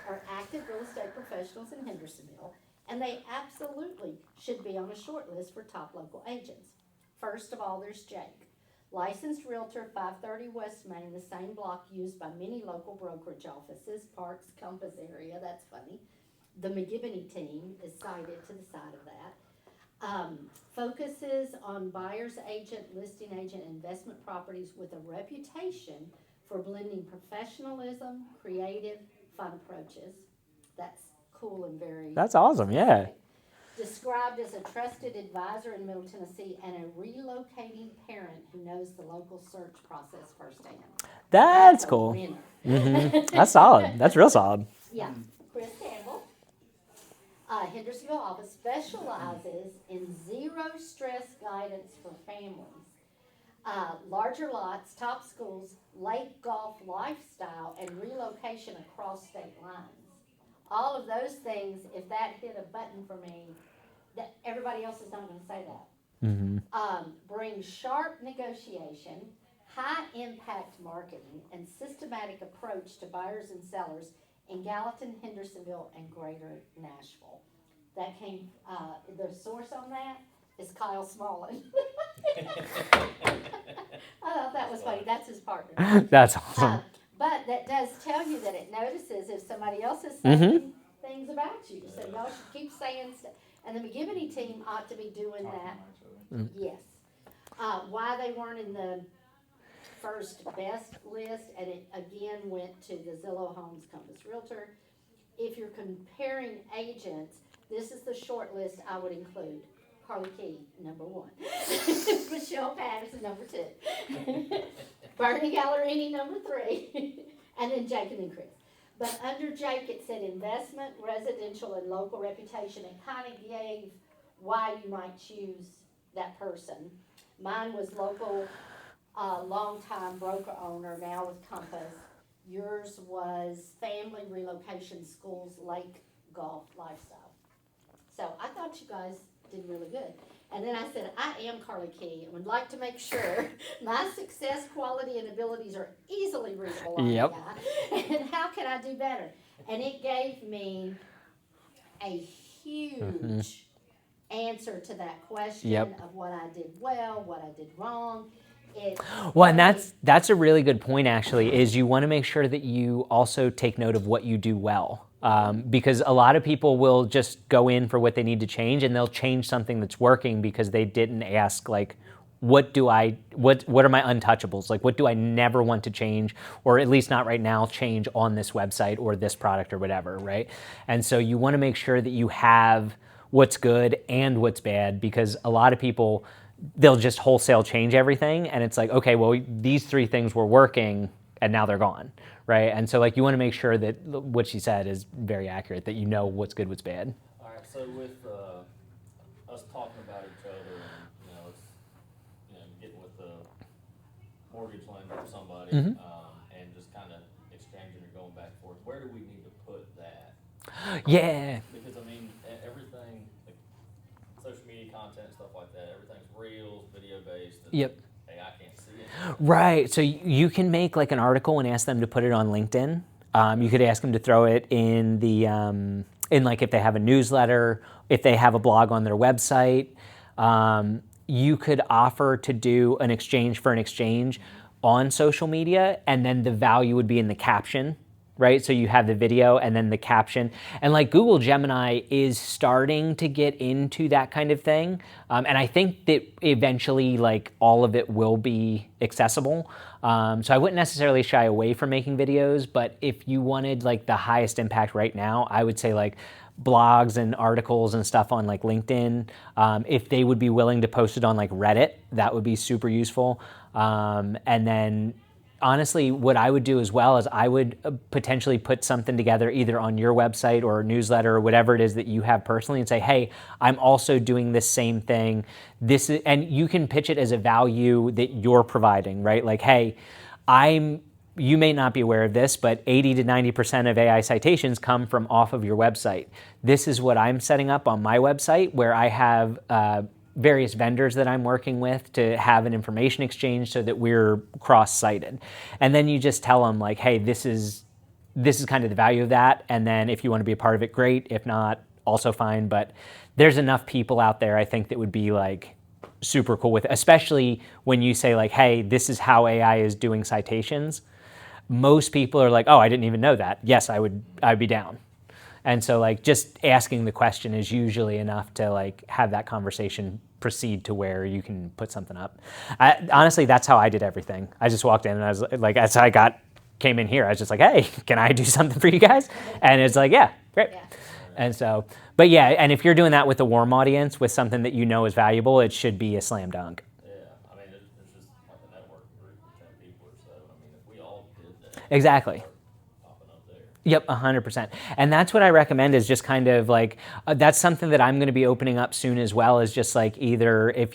are active real estate professionals in Hendersonville, and they absolutely should be on a short list for top local agents. First of all, there's Jake. Licensed realtor, 530 West Main, the same block used by many local brokerage offices, Parks, Compass area, that's funny. The McGibbony team is cited to the side of that. Focuses on buyer's agent, listing agent, investment properties with a reputation for blending professionalism, creative, fun approaches. That's cool and very... That's awesome, yeah. Described as a trusted advisor in Middle Tennessee and a relocating parent who knows the local search process firsthand. That's cool. Mm-hmm. That's solid. That's real solid. Yeah. Chris Campbell, Hendersonville office, specializes in zero-stress guidance for families. Larger lots, top schools, lake golf lifestyle, and relocation across state lines. all of those things, if that hit a button for me, that everybody else is not gonna say that. Bring sharp negotiation, high impact marketing, and systematic approach to buyers and sellers in Gallatin, Hendersonville, and Greater Nashville. That came, the source on that is Kyle Smallin. I thought that was funny, that's his partner. That's awesome. But that does tell you that it notices if somebody else is saying things about you. So y'all should keep saying stuff. And the McGivney team ought to be doing that. Yes. Why they weren't in the first best list, and it again went to the Zillow Homes Compass Realtor. If you're comparing agents, this is the short list I would include. Carly Key, number 1. Michelle Patterson, number 2. Bernie Gallerini, number 3. And then Jake and then Chris. But under Jake, it said investment, residential, and local reputation. It kind of gave why you might choose that person. Mine was local, longtime broker owner, now with Compass. Yours was family, relocation, schools, lake, golf, lifestyle. So I thought you guys did really good. And then I said, I am Carly Key and would like to make sure my success, quality, and abilities are easily readable on Yep. AI. And how can I do better? And it gave me a huge answer to that question of what I did well, what I did wrong. Well, and that's a really good point, actually, is you want to make sure that you also take note of what you do well. Because a lot of people will just go in for what they need to change, and they'll change something that's working because they didn't ask, like, what are my untouchables? Like, what do I never want to change, or at least not right now, change on this website or this product or whatever, right? And so you want to make sure that you have what's good and what's bad, because a lot of people, they'll just wholesale change everything, and it's like, okay, well, these 3 things were working, and now they're gone, right? And so, like, you want to make sure that what she said is very accurate, that you know what's good, what's bad. All right, so with us talking about each other and, it's, getting with the mortgage lender or somebody, and just kind of exchanging or going back and forth, where do we need to put that? Yeah. Because, I mean, everything, like social media content, stuff like that, everything's reels, video-based. And Yep. AI can't see it. Right. So you can make like an article and ask them to put it on LinkedIn. You could ask them to throw it in the in like if they have a newsletter, if they have a blog on their website. You could offer to do an exchange for an exchange on social media, and then the value would be in the caption, right? So you have the video and then the caption. And like Google Gemini is starting to get into that kind of thing. And I think that eventually like all of it will be accessible. So I wouldn't necessarily shy away from making videos, but if you wanted like the highest impact right now, I would say like blogs and articles and stuff on like LinkedIn. If they would be willing to post it on like Reddit, that would be super useful. And then honestly, what I would do as well is I would potentially put something together either on your website or newsletter or whatever it is that you have personally and say, hey, I'm also doing this same thing. This is, and you can pitch it as a value that you're providing, right? Like, hey, you may not be aware of this, but 80 to 90% of AI citations come from off of your website. This is what I'm setting up on my website, where I have various vendors that I'm working with to have an information exchange so that we're cross-sited. And then you just tell them like, hey, this is kind of the value of that. And then if you want to be a part of it, great. If not, also fine. But there's enough people out there, I think, that would be like super cool with it, especially when you say like, hey, this is how AI is doing citations. Most people are like, oh, I didn't even know that. Yes, I'd be down. And so like just asking the question is usually enough to like have that conversation proceed to where you can put something up. Honestly, that's how I did everything. I just walked in and I was like, as I came in here, I was just like, hey, can I do something for you guys? And it's like, yeah, great. Yeah. And so, but yeah, and if you're doing that with a warm audience, with something that you know is valuable, it should be a slam dunk. Yeah, I mean, it's just like a networking group of 10 people or so. I mean, if we all did that. Exactly. Yep, 100%. And that's what I recommend is just kind of like, that's something that I'm going to be opening up soon as well, is just like either if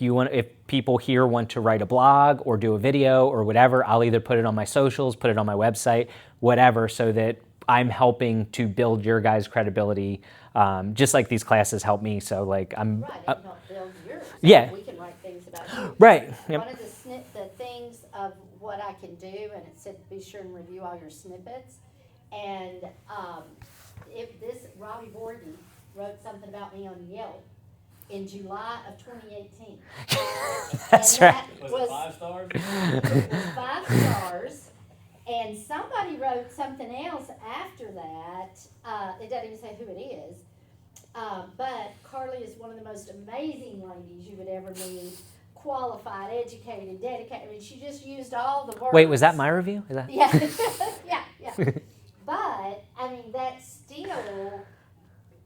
people here want to write a blog or do a video or whatever, I'll either put it on my socials, put it on my website, whatever, so that I'm helping to build your guys' credibility, just like these classes help me. So like I'm Right, it can help build yours. yeah. We can write things about you. Right. Yep. One of the things of what I can do, and it said be sure and review all your snippets. And if this Robbie Borden wrote something about me on Yelp in July of 2018. That's and right. That Was it 5 stars? it was 5 stars. And somebody wrote something else after that. It doesn't even say who it is. But Carly is one of the most amazing ladies you would ever meet. Qualified, educated, dedicated. I mean, she just used all the words. Wait, was that my review? Is that? Yeah, yeah. But, I mean, that still,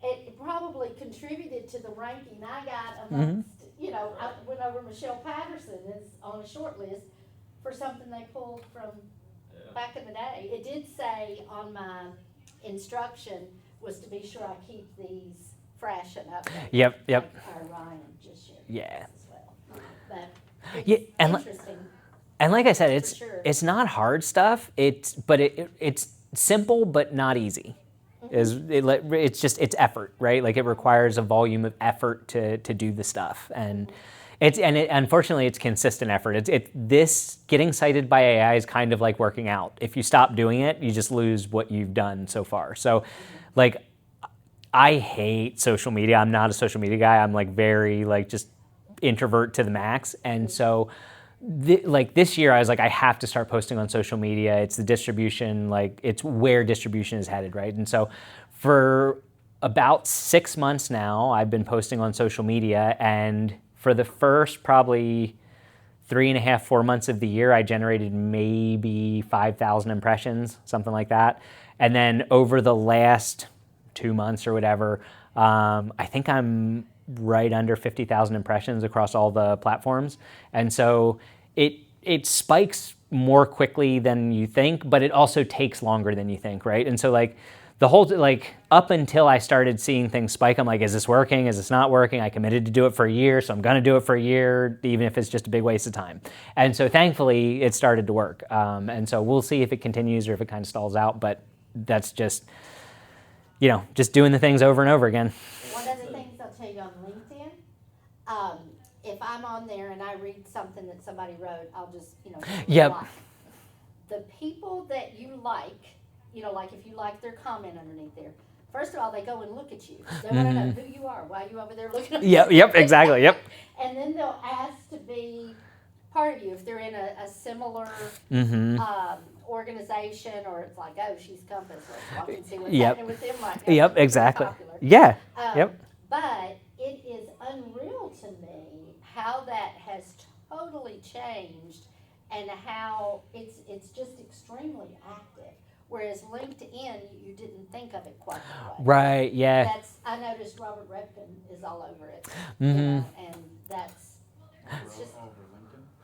it probably contributed to the ranking I got amongst, I went over Michelle Patterson is on a short list for something they pulled from back in the day. It did say on my instruction was to be sure I keep these fresh and updated. Yep. Like our Ryan just shared Yeah. as well. But it's Yeah, and interesting. And like I said, it's sure. it's not hard stuff. It's simple but not easy. It's effort, right? Like it requires a volume of effort to do the stuff, and unfortunately it's consistent effort. This getting cited by AI is kind of like working out. If you stop doing it, you just lose what you've done so far. So, like, I hate social media. I'm not a social media guy. I'm like very like just introvert to the max, and so. Like this year, I was like, I have to start posting on social media. It's the distribution, like it's where distribution is headed, right? And so for about 6 months now, I've been posting on social media. And for the first probably 3.5, 4 months of the year, I generated maybe 5,000 impressions, something like that. And then over the last 2 months or whatever, I think I'm right under 50,000 impressions across all the platforms. And so it spikes more quickly than you think, but it also takes longer than you think, right? And so like the whole, like up until I started seeing things spike, I'm like, is this working? Is this not working? I committed to do it for a year, so I'm gonna do it for a year, even if it's just a big waste of time. And so thankfully it started to work. And so we'll see if it continues or if it kind of stalls out, but that's just, just doing the things over and over again. One of the things I'll tell you on LinkedIn, if I'm on there and I read something that somebody wrote, I'll just, Yep. like. The people that you like if you like their comment underneath there, first of all, they go and look at you. They want to know who you are, why you over there looking at Yep, exactly, yep. And then they'll ask to be part of you if they're in a similar organization, or it's like, oh, she's Compass, let's walk and see what's happening with them right now. Yep, exactly. Popular. Yeah, yep. But it is unreal to me how that has totally changed and how it's just extremely active. Whereas LinkedIn, you didn't think of it quite that way. Right, yeah. I noticed Robert Redfin is all over it. Mhm. And it's just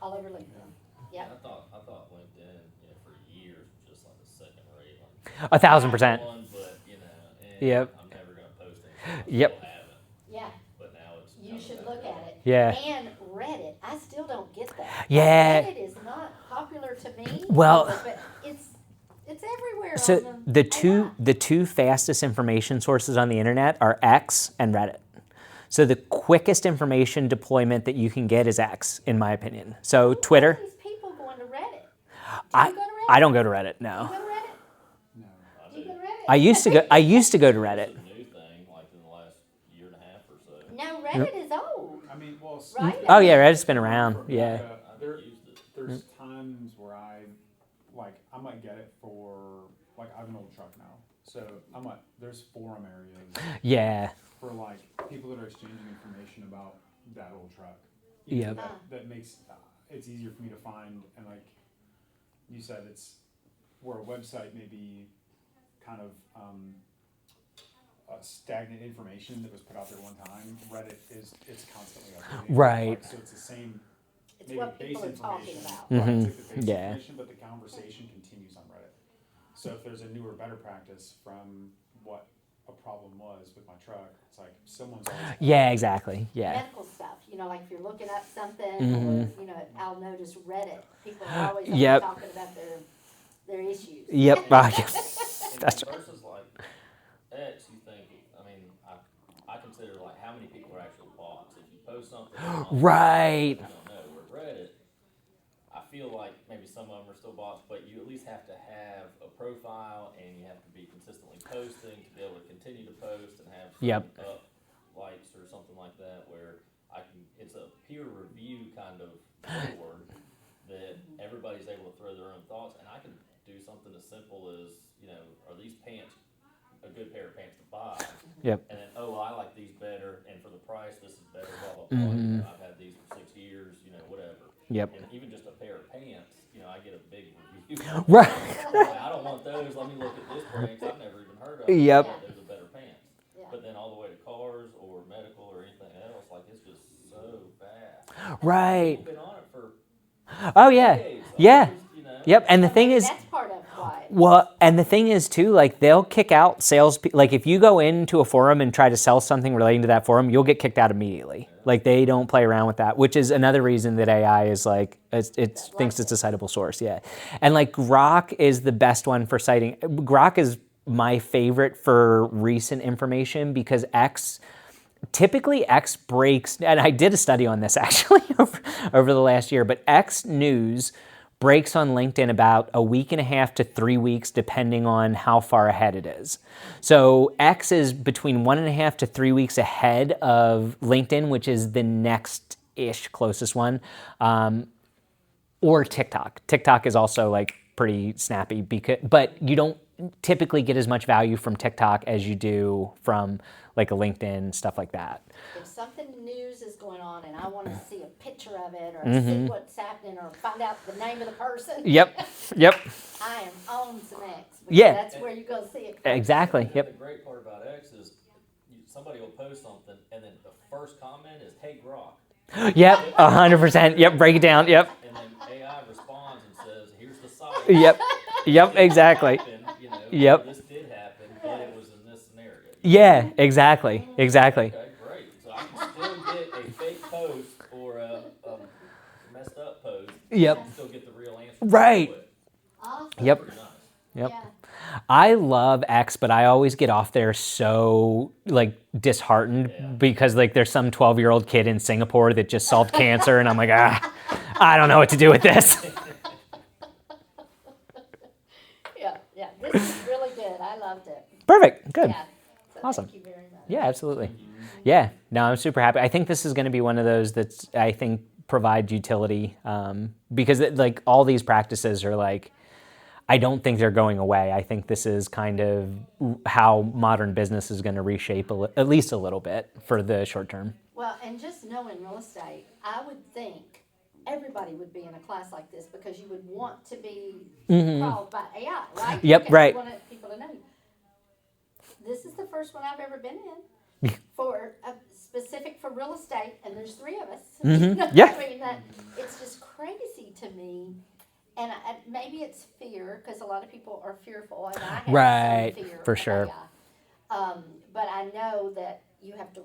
all over LinkedIn. Yep. I thought LinkedIn, for years was just like a second rate. Like, 1,000%. one, but and Yep. I'm never gonna post anything. Yep. Still haven't, Yeah. but now it's. You should look at it. Yeah. And Reddit, I still don't get that. Yeah. Reddit is not popular to me. Well- but it's everywhere. So on the AI. two fastest information sources on the internet are X and Reddit. So the quickest information deployment that you can get is X, in my opinion. So Twitter. All these people going to Reddit. I you go to Reddit? I don't go to Reddit. You No. go to Reddit? No. Do you go to Reddit? I used to go. I used to go to Reddit. It's a new thing, like in the last year and a half or so. No, Reddit is old, I mean, well, right? Oh yeah, Reddit's been around. Yeah. I've used it. There's times where I might get it for, I have an old truck now. So there's forum areas Yeah. for people that are exchanging information about that old truck. Yep. That makes it's easier for me to find, and like you said, it's where a website may be kind of stagnant information that was put out there one time. Reddit it's constantly updating. Right. So it's the same. It's Maybe what people are base talking information. about. Right, Mhm. it's like the base Yeah. information, but the conversation continues on Reddit. So if there's a newer, better practice from what a problem was with my truck, it's like someone's always Yeah. Exactly. Yeah. Medical stuff, like if you're looking up something, Mhm. or I'll notice Reddit. People are always Yep. talking about their issues. Yep. And That's versus like X, you think, I mean, I consider like how many people are actual bots. If you post something on Right. you don't know, or Reddit, I feel like maybe some of them are still bots, but you at least have to have a profile and you have to be consistently posting to be able to continue to post and have Yep. up likes or something like that where it's a peer review kind of board that everybody's able to throw their own thoughts, and I can do something as simple as, are these pants a good pair of pants to buy? Yep. And then, I like these better, and for the price, this is better, blah, blah, blah. I've had these for 6 years, whatever. Yep. And even just a pair of pants, I get a big review. Right. Like, I don't want those, let me look at this brand, 'cause I've never even heard of it. Yep. Yeah, those are better pants. Yeah. But then all the way to cars or medical or anything else, like, it's just so fast. Right. We've been on it for Oh yeah. decades. Yeah. Almost, Yep. And the thing is, That's part of why. well, and the thing is too, like they'll kick out sales. Like if you go into a forum and try to sell something relating to that forum, you'll get kicked out immediately. Like they don't play around with that, which is another reason that AI is like it thinks it's a citable source. Yeah, and like Grok is the best one for citing. Grok is my favorite for recent information because typically X breaks, and I did a study on this actually over the last year, but X news breaks on LinkedIn about a week and a half to 3 weeks, depending on how far ahead it is. So X is between 1.5 to 3 weeks ahead of LinkedIn, which is the next-ish closest one, or TikTok. TikTok is also like pretty snappy, but you don't typically get as much value from TikTok as you do from like a LinkedIn, stuff like that. If something news is going on and I want to see a picture of it or see what's happening or find out the name of the person, Yep. I am on some X. Because Yeah. that's where you go see it. Exactly. The Yep. great part about X is somebody will post something, and then the first comment is, "Hey, Grok," Yep. 100%. Yep. Break it down. Yep. and then AI responds and says, "Here's the site." Yep. Yep. Exactly. And, Yep. this did happen, but it was in this scenario. Yeah. Exactly. Exactly. Okay, great. So I can still get a fake post or a messed up post. Yep. And still get the real answer. Right. Quick. Awesome. Yep. Pretty nice. Yep. Yeah. I love X, but I always get off there so like disheartened because like there's some 12-year-old kid in Singapore that just solved cancer, and I'm like, I don't know what to do with this. Yeah. This is really good. I loved it. Perfect. Good. Yeah. So Awesome. Thank you very much. Yeah, absolutely. Yeah, no, I'm super happy. I think this is going to be one of those that's, I think, provide utility because like all these practices are like, I don't think they're going away. I think this is kind of how modern business is going to reshape at least a little bit for the short term. Well, and just knowing real estate, I would think everybody would be in a class like this because you would want to be called by AI, right? Yep, Because right. You want people to know you. This is the first one I've ever been in for specific for real estate, and there's 3 of us. Yeah. I mean, it's just crazy to me. And maybe it's fear because a lot of people are fearful, and I have Right, some fear for of sure. AI. But I know that you have to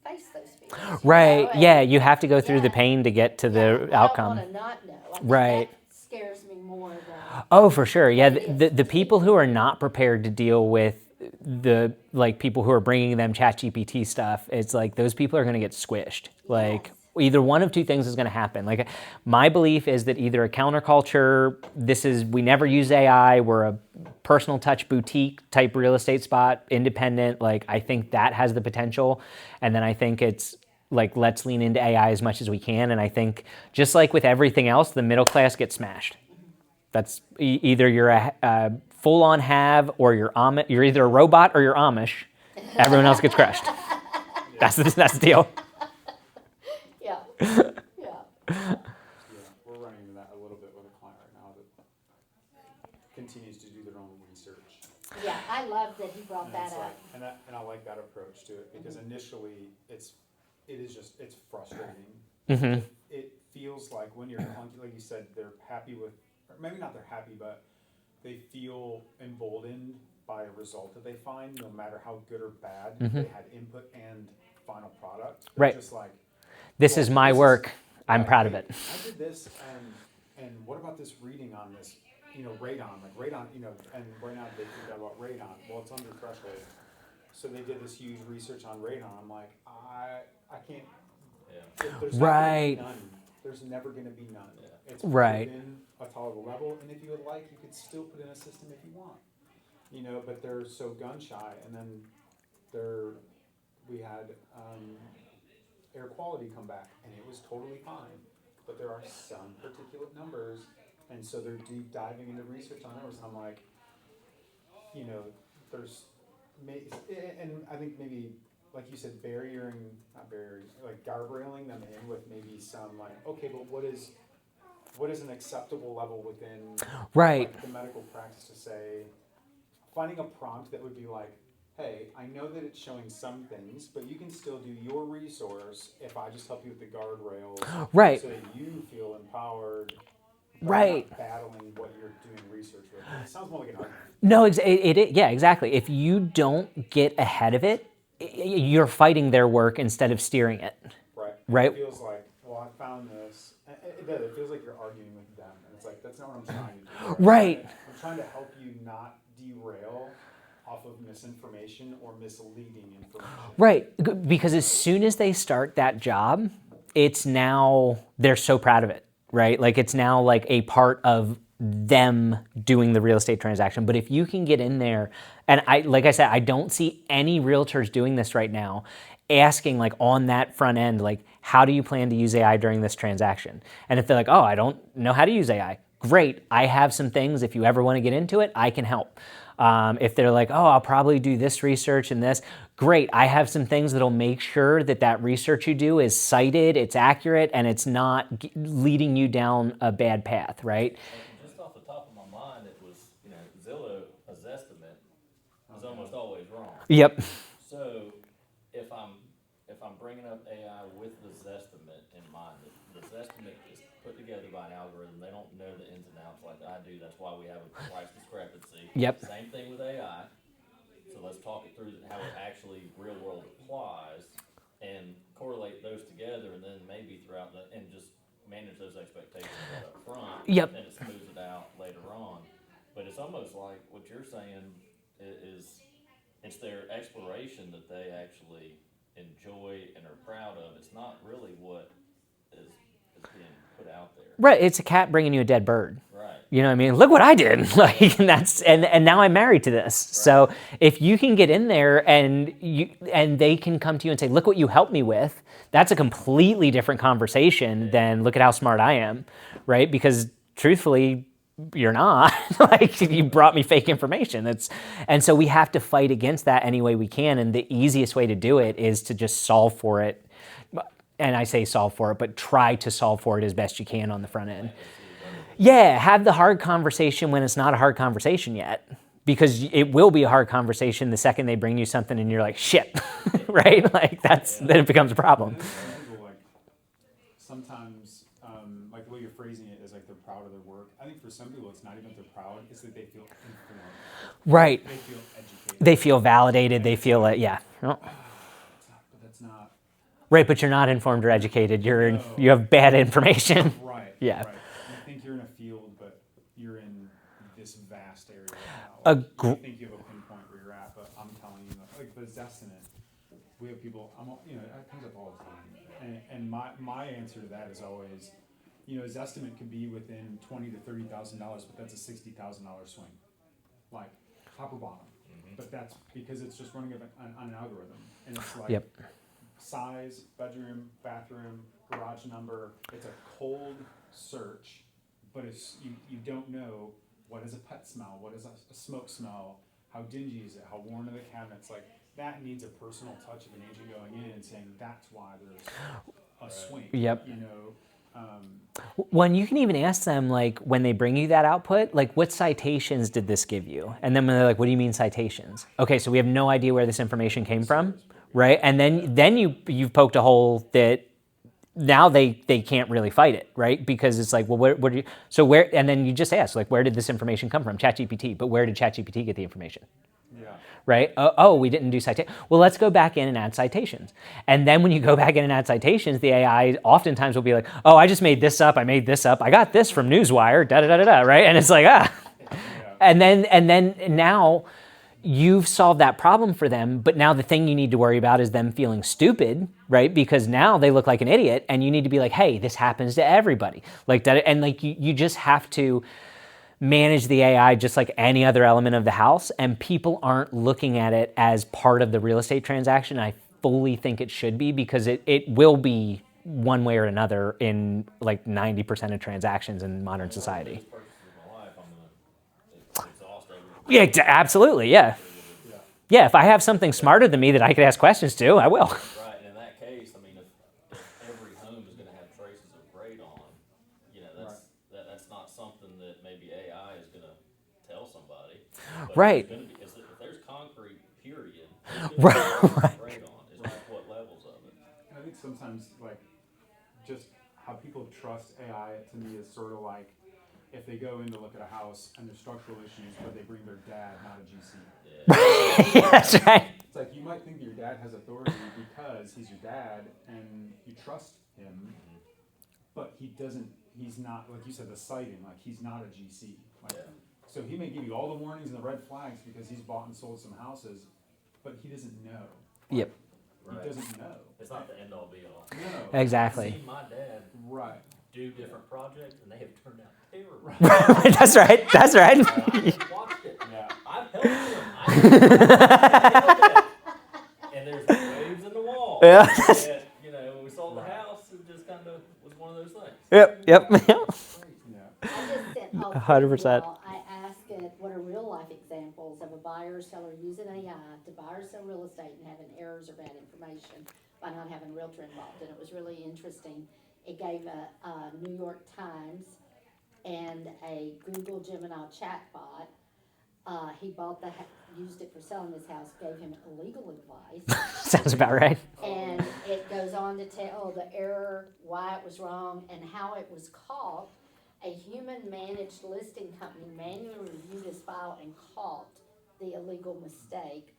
face those fears. Right. And- Yeah, you have to go through the Yeah. pain to get to the I outcome. don't want to not know. I think Right. That scares me more than. Oh, for sure. Yeah, It is. the people who are not prepared to deal with the like people who are bringing them ChatGPT stuff, it's like those people are going to get squished. Like Yes. either one of two things is going to happen. Like my belief is that either a counterculture, we never use AI, we're a personal touch boutique type real estate spot, independent. Like I think that has the potential, and then I think it's like let's lean into AI as much as we can. And I think just like with everything else, the middle class gets smashed. That's either you're a full-on have or you're either a robot or you're Amish. Everyone else gets crushed. That's the deal. Yeah. Yeah. Yeah, we're running into that a little bit with a client right now that continues to do their own research. Yeah. I love that he brought And that it's up. like, and I like that approach to it because initially it's frustrating. Mm-hmm. It feels like when you're like you said, they're happy with, or maybe not they're happy, but they feel emboldened by a result that they find, no matter how good or bad they had input and final product. They're Right. just like, This is my work. I'm right, proud of hey, it. I did this, and what about this reading on this radon, and right now they figured out about radon. Well, it's under threshold. So they did this huge research on radon. I'm like, I can't. Yeah. There's Right. Not gonna be none. There's never going to be none. Yeah. It's Right. within a tolerable level, and if you would like, you could still put in a system if you want. But they're so gun shy, and then we had air quality come back, and it was totally fine. But there are some particulate numbers, and so they're deep diving into research on numbers. And I'm like, there's, and I think maybe, like you said, guardrailing them in with maybe some okay, but what is an acceptable level within Right. the medical practice to say, finding a prompt that would be like, hey, I know that it's showing some things, but you can still do your resource if I just help you with the guardrails, Right. so that you feel empowered, but Right. not battling what you're doing research with. It sounds more like an argument. No, yeah, exactly. If you don't get ahead of it, you're fighting their work instead of steering it. Right. Right. It feels like, well, I found this. It does. It feels like you're arguing with them, and it's like that's not what I'm trying to do. Right. I'm trying to help you not derail off of misinformation or misleading information. Right, because as soon as they start that job, it's now, they're so proud of it, right? Like it's now like a part of them doing the real estate transaction. But if you can get in there, and like I said, I don't see any realtors doing this right now, asking like on that front end, like, how do you plan to use AI during this transaction? And if they're like, oh, I don't know how to use AI, great, I have some things, if you ever want to get into it, I can help. If they're like, oh, I'll probably do this research and this, great, I have some things that'll make sure that that research you do is cited, it's accurate, and it's not leading you down a bad path, right? And just off the top of my mind, it was, Zillow's estimate is almost always wrong. Yep. So if I'm bringing up AI with the Zestimate in mind, the Zestimate is put together by an algorithm. They don't know the ins and outs like I do. That's why we have a price discrepancy. Yep. Same thing with AI. So let's talk it through how it actually real world applies and correlate those together, and then maybe throughout and just manage those expectations right up front. Yep. And it smooths it out later on. But it's almost like what you're saying is it's their exploration that they actually enjoy and are proud of. It's not really what is being put out there. Right, it's a cat bringing you a dead bird. Right. You know what I mean? Look what I did. Like, and now I'm married to this. Right. So if you can get in there and they can come to you and say, look what you helped me with, that's a completely different conversation than look at how smart I am, right? Because truthfully, you're not. Like, you brought me fake information. And so we have to fight against that any way we can. And the easiest way to do it is to just solve for it. And I say solve for it, but try to solve for it as best you can on the front end. Yeah, have the hard conversation when it's not a hard conversation yet. Because it will be a hard conversation the second they bring you something and you're like, shit, right? Like then it becomes a problem. Sometimes, like the way you're phrasing it is like they're proud of their work. I think for some people, it's not even that they're proud, it's that they feel informed. Right. They feel educated. They feel validated. They feel like, yeah. But that's not. Right, but you're not informed or educated. You have bad information. Right. Yeah. Right. You think you're in a field, but you're in this vast area right now. You think you have a pinpoint where you're at, but I'm telling you, like the Zestimate, we have people. It comes up all the time, and my answer to that is always, Zestimate could be within $20,000 to $30,000, but that's a $60,000 swing, like top or bottom. Mm-hmm. But that's because it's just running on an algorithm, and it's like. Yep. Size, bedroom, bathroom, garage number. It's a cold search, but it's you don't know what is a pet smell, what is a smoke smell, how dingy is it, how worn are the cabinets. Like that needs a personal touch of an agent going in and saying that's why there's a swing. Yep. When you can even ask them, like, when they bring you that output, like, what citations did this give you? And then when they're like, what do you mean citations? Okay, so we have no idea where this information came from. Right, and then you've poked a hole that now they can't really fight it, right? Because it's like, well, where do you? So where? And then you just ask, like, where did this information come from? ChatGPT, but where did ChatGPT get the information? Yeah. right? Oh, we didn't do citations. Well, let's go back in and add citations. And then when you go back in and add citations, the AI oftentimes will be like, oh, I just made this up. I made this up. I got this from Newswire, da-da-da-da-da, right? And it's like, And then now you've solved that problem for them, but now the thing you need to worry about is them feeling stupid, right? Because now they look like an idiot, and you need to be like, hey, this happens to everybody. Like that, and like you just have to manage the AI just like any other element of the house, and people aren't looking at it as part of the real estate transaction. I fully think it should be, because it will be one way or another in like 90% of transactions in modern society. Yeah, absolutely, yeah. Yeah, if I have something smarter than me that I could ask questions to, I will. Right, and in that case, I mean, if every home is gonna have traces of radon, you know, that's not something that maybe AI is gonna tell somebody. But Right. It's gonna be, if there's concrete, period, there's gonna be radon, it's just what levels of it. And I think sometimes, like, just how people trust AI to me is sort of like if they go in to look at a house and there's structural issues, but they bring their dad, not a GC. Yeah, that's right. It's like you might think that your dad has authority because he's your dad and you trust him, but he's not, like you said, the citing, like he's not a GC. Like, so he may give you all the warnings and the red flags because he's bought and sold some houses, but he doesn't know. Yep. He doesn't know. It's not the end all be all. No. Exactly. I've seen my dad Right. do different projects, and they have turned out terrible. That's right. That's right. I've watched it. Yeah. I've helped him. And there's waves in the wall. Yeah. And, you know, when we sold the house, it just kind of was one of those things. Yep. Yep. I just sent all 100%. I asked it what are real life examples of a buyer or seller using AI to buy or sell real estate and having errors or bad information by not having a realtor involved, and it was really interesting. It gave a New York Times and a Google Gemini chatbot. He bought used it for selling his house, gave him illegal advice. Sounds about right. And it goes on to tell the error, why it was wrong, and how it was caught. A human-managed listing company manually reviewed his file and caught the illegal mistake.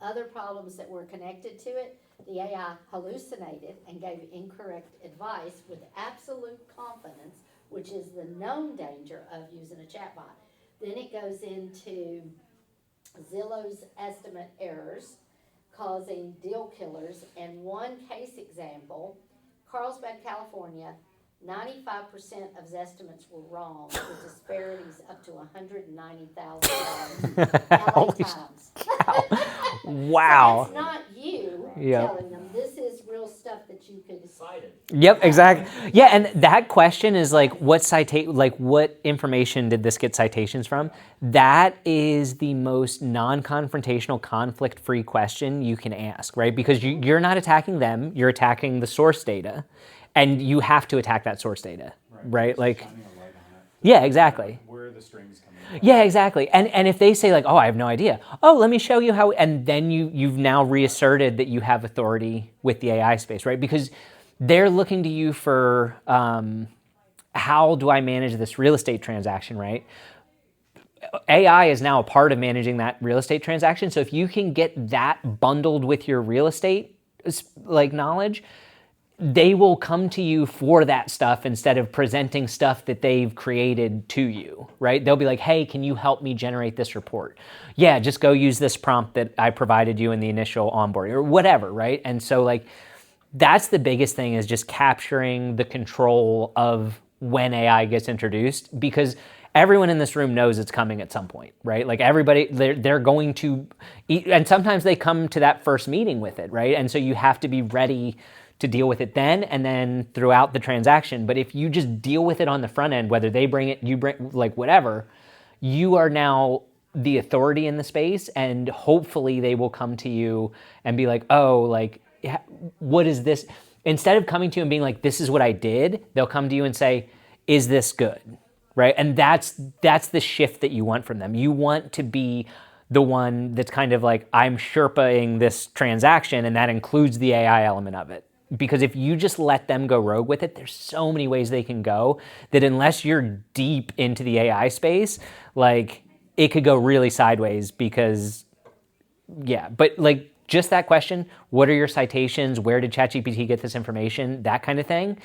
Other problems that were connected to it, the AI hallucinated and gave incorrect advice with absolute confidence, which is the known danger of using a chatbot. Then it goes into Zillow's estimate errors causing deal killers. And one case example, Carlsbad, California, 95% of his estimates were wrong, with disparities up to $190,000. LA Times. Wow. So that's not you Yep. telling them. This is real stuff that you could Excited. Yep, exactly. Yeah, and that question is like, what information did this get citations from? That is the most non-confrontational, conflict-free question you can ask, right? Because you're not attacking them, you're attacking the source data, and you have to attack that source data, right? Like, Shining a light on it. yeah, exactly. Where are the strings coming from? Yeah, exactly. And if they say like, oh, I have no idea. Oh, let me show you how, and then you've now reasserted that you have authority with the AI space, right? Because they're looking to you for how do I manage this real estate transaction, right? AI is now a part of managing that real estate transaction. So if you can get that bundled with your real estate like knowledge, they will come to you for that stuff instead of presenting stuff that they've created to you, right? They'll be like, hey, can you help me generate this report? Yeah, just go use this prompt that I provided you in the initial onboarding or whatever, right? And so like, that's the biggest thing, is just capturing the control of when AI gets introduced, because everyone in this room knows it's coming at some point, right? Like everybody, they're going to, and sometimes they come to that first meeting with it, right? And so you have to be ready to deal with it then and then throughout the transaction. But if you just deal with it on the front end, whether they bring it, you bring, like whatever, you are now the authority in the space, and hopefully they will come to you and be like, oh, like, what is this? Instead of coming to you and being like, this is what I did, they'll come to you and say, is this good, right? And that's the shift that you want from them. You want to be the one that's kind of like, I'm Sherpaing this transaction, and that includes the AI element of it. Because if you just let them go rogue with it, there's so many ways they can go that unless you're deep into the AI space, like it could go really sideways, because Yeah, but like just that question, what are your citations? Where did ChatGPT get this information? That kind of thing.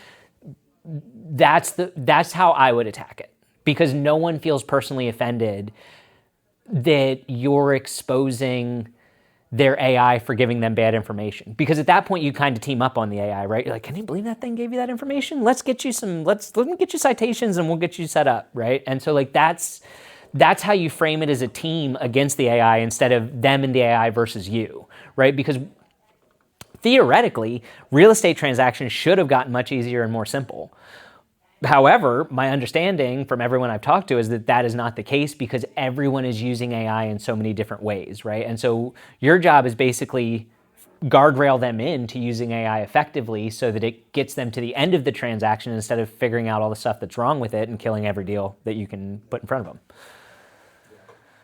That's how I would attack it, because no one feels personally offended that you're exposing their AI for giving them bad information. Because at that point you kind of team up on the AI, right? You're like, can you believe that thing gave you that information? Let me get you citations and we'll get you set up, right? And so like that's how you frame it as a team against the AI instead of them and the AI versus you, right? Because theoretically, real estate transactions should have gotten much easier and more simple. However, my understanding from everyone I've talked to is that that is not the case, because everyone is using AI in so many different ways, right? And so your job is basically guardrail them into using AI effectively so that it gets them to the end of the transaction instead of figuring out all the stuff that's wrong with it and killing every deal that you can put in front of them.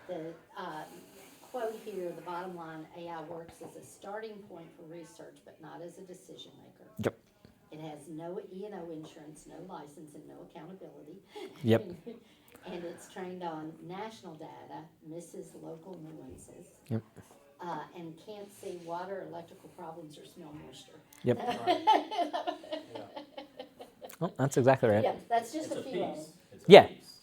The quote here, the bottom line, AI works as a starting point for research, but not as a decision maker. Yep. It has no E&O insurance, no license, and no accountability. Yep. And it's trained on national data, misses local nuances. Yep. And can't see water, electrical problems, or smell moisture. Yep. Oh, that's exactly right. Yeah, that's just It's a a few of them. piece. It's a Yeah. piece.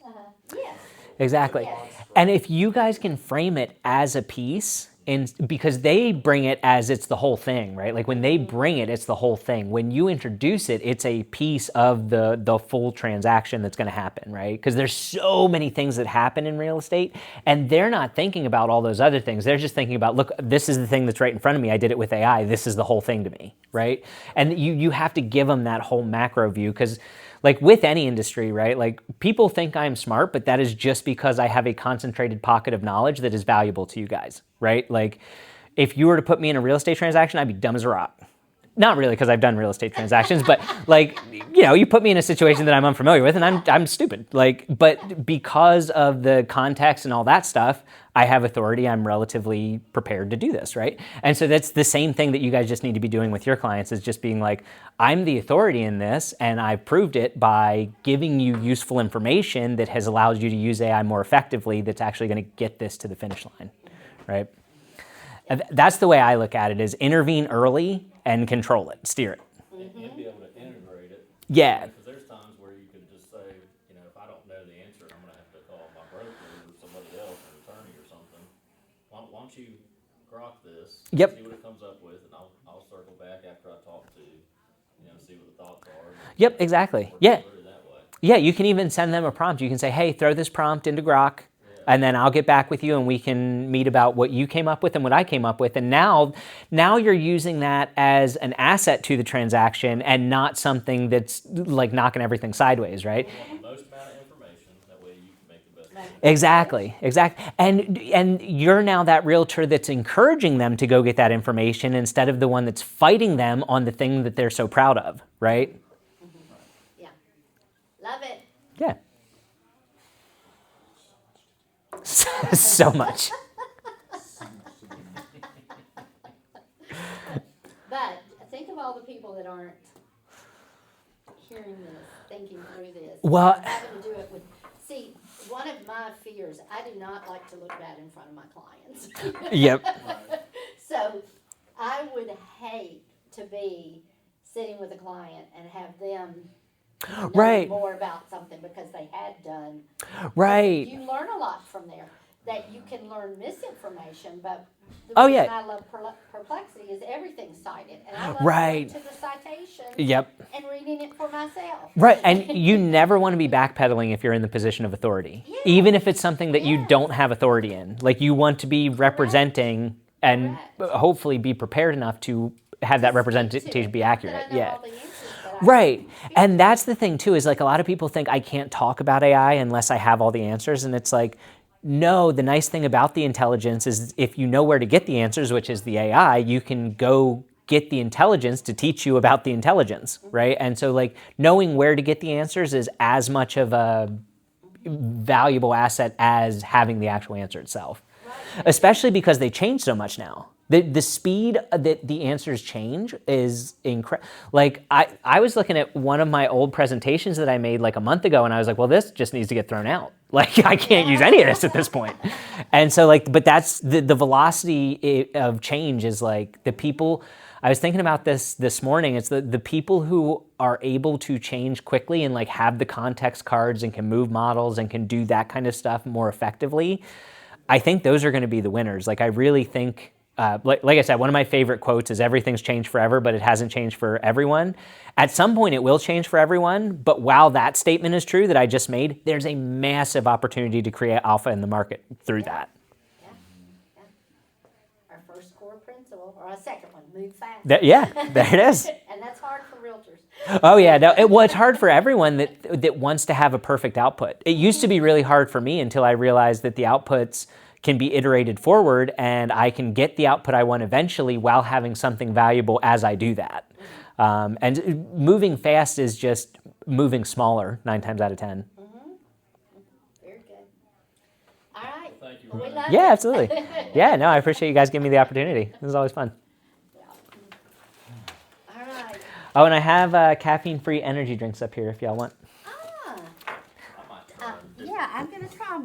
Yes. Exactly. Yes. And if you guys can frame it as a piece, and because they bring it as it's the whole thing, right? Like when they bring it, it's the whole thing. When you introduce it, it's a piece of the full transaction that's going to happen, right? Because there's so many things that happen in real estate, and they're not thinking about all those other things. They're just thinking about, look, this is the thing that's right in front of me. I did it with AI. This is the whole thing to me, right? And you have to give them that whole macro view, because like with any industry, right? Like people think I'm smart, but that is just because I have a concentrated pocket of knowledge that is valuable to you guys, right? Like if you were to put me in a real estate transaction, I'd be dumb as a rock. Not really, because I've done real estate transactions, but like, you know, you put me in a situation that I'm unfamiliar with and I'm stupid. Like, but because of the context and all that stuff, I have authority. I'm relatively prepared to do this, right? And so that's the same thing that you guys just need to be doing with your clients, is just being like, I'm the authority in this, and I've proved it by giving you useful information that has allowed you to use AI more effectively, that's actually going to get this to the finish line, right? And that's the way I look at it, is intervene early and control it, steer it. And be able to integrate it. Yeah. Because there's times where you could just say, you know, if I don't know the answer, I'm gonna have to call my broker or somebody else, an attorney or something. Why don't you grok this? Yep. See what it comes up with, and I'll circle back after I talk to, you know, see what the thoughts are. Yep, exactly. Or Yeah. deliver it that way. Yeah, you can even send them a prompt. You can say, hey, throw this prompt into Grok, and then I'll get back with you and we can meet about what you came up with and what I came up with. And now you're using that as an asset to the transaction and not something that's like knocking everything sideways, right? The most amount of information, that way you can make the best. Right. Exactly. And you're now that realtor that's encouraging them to go get that information instead of the one that's fighting them on the thing that they're so proud of, right? Yeah. Love it. Yeah. So much. But think of all the people that aren't hearing this, thinking through this. Well- having to do it with, see, one of my fears, I do not like to look bad in front of my clients. Yep. So I would hate to be sitting with a client and have them know Right. more about something because they had done. Right. You learn a lot from there. That you can learn misinformation, but the Oh, reason yeah. I love perplexity is everything's cited, and I love Right. going to the citation Yep. and reading it for myself. Right, and you never want to be backpedaling if you're in the position of authority, even if it's something that you Yes. don't have authority in. Like you want to be representing and Correct. hopefully be prepared enough to have that Speak to representation it. be Not accurate. that I know Yeah. all the answers, but I Right. can speak And that's the thing too, is like a lot of people think I can't talk about AI unless I have all the answers. And it's like, no, the nice thing about the intelligence is if you know where to get the answers, which is the AI, you can go get the intelligence to teach you about the intelligence, right? And so like knowing where to get the answers is as much of a valuable asset as having the actual answer itself. Especially because they change so much now. The speed that the answers change is incredible. Like I was looking at one of my old presentations that I made like a month ago, and I was like, well, this just needs to get thrown out. Like I can't use any of this at this point. And so like, but that's the velocity of change is like the people. I was thinking about this morning. It's the people who are able to change quickly and like have the context cards and can move models and can do that kind of stuff more effectively. I think those are going to be the winners. Like I really think. Like I said, one of my favorite quotes is everything's changed forever, but it hasn't changed for everyone. At some point, it will change for everyone. But while that statement is true that I just made, there's a massive opportunity to create alpha in the market through that. Yeah, yeah. Our first core principle, or our second one, move fast. There it is. And that's hard for realtors. Oh yeah, no, it's hard for everyone that wants to have a perfect output. It used to be really hard for me until I realized that the outputs can be iterated forward and I can get the output I want eventually while having something valuable as I do that. And moving fast is just moving smaller 9 times out of 10. Very good. All right. Thank you, We Ryan. love Yeah, it. absolutely. Yeah, no, I appreciate you guys giving me the opportunity. This is always fun. All right. Oh, and I have caffeine-free energy drinks up here if y'all want. Ah, I might try and yeah, I'm gonna try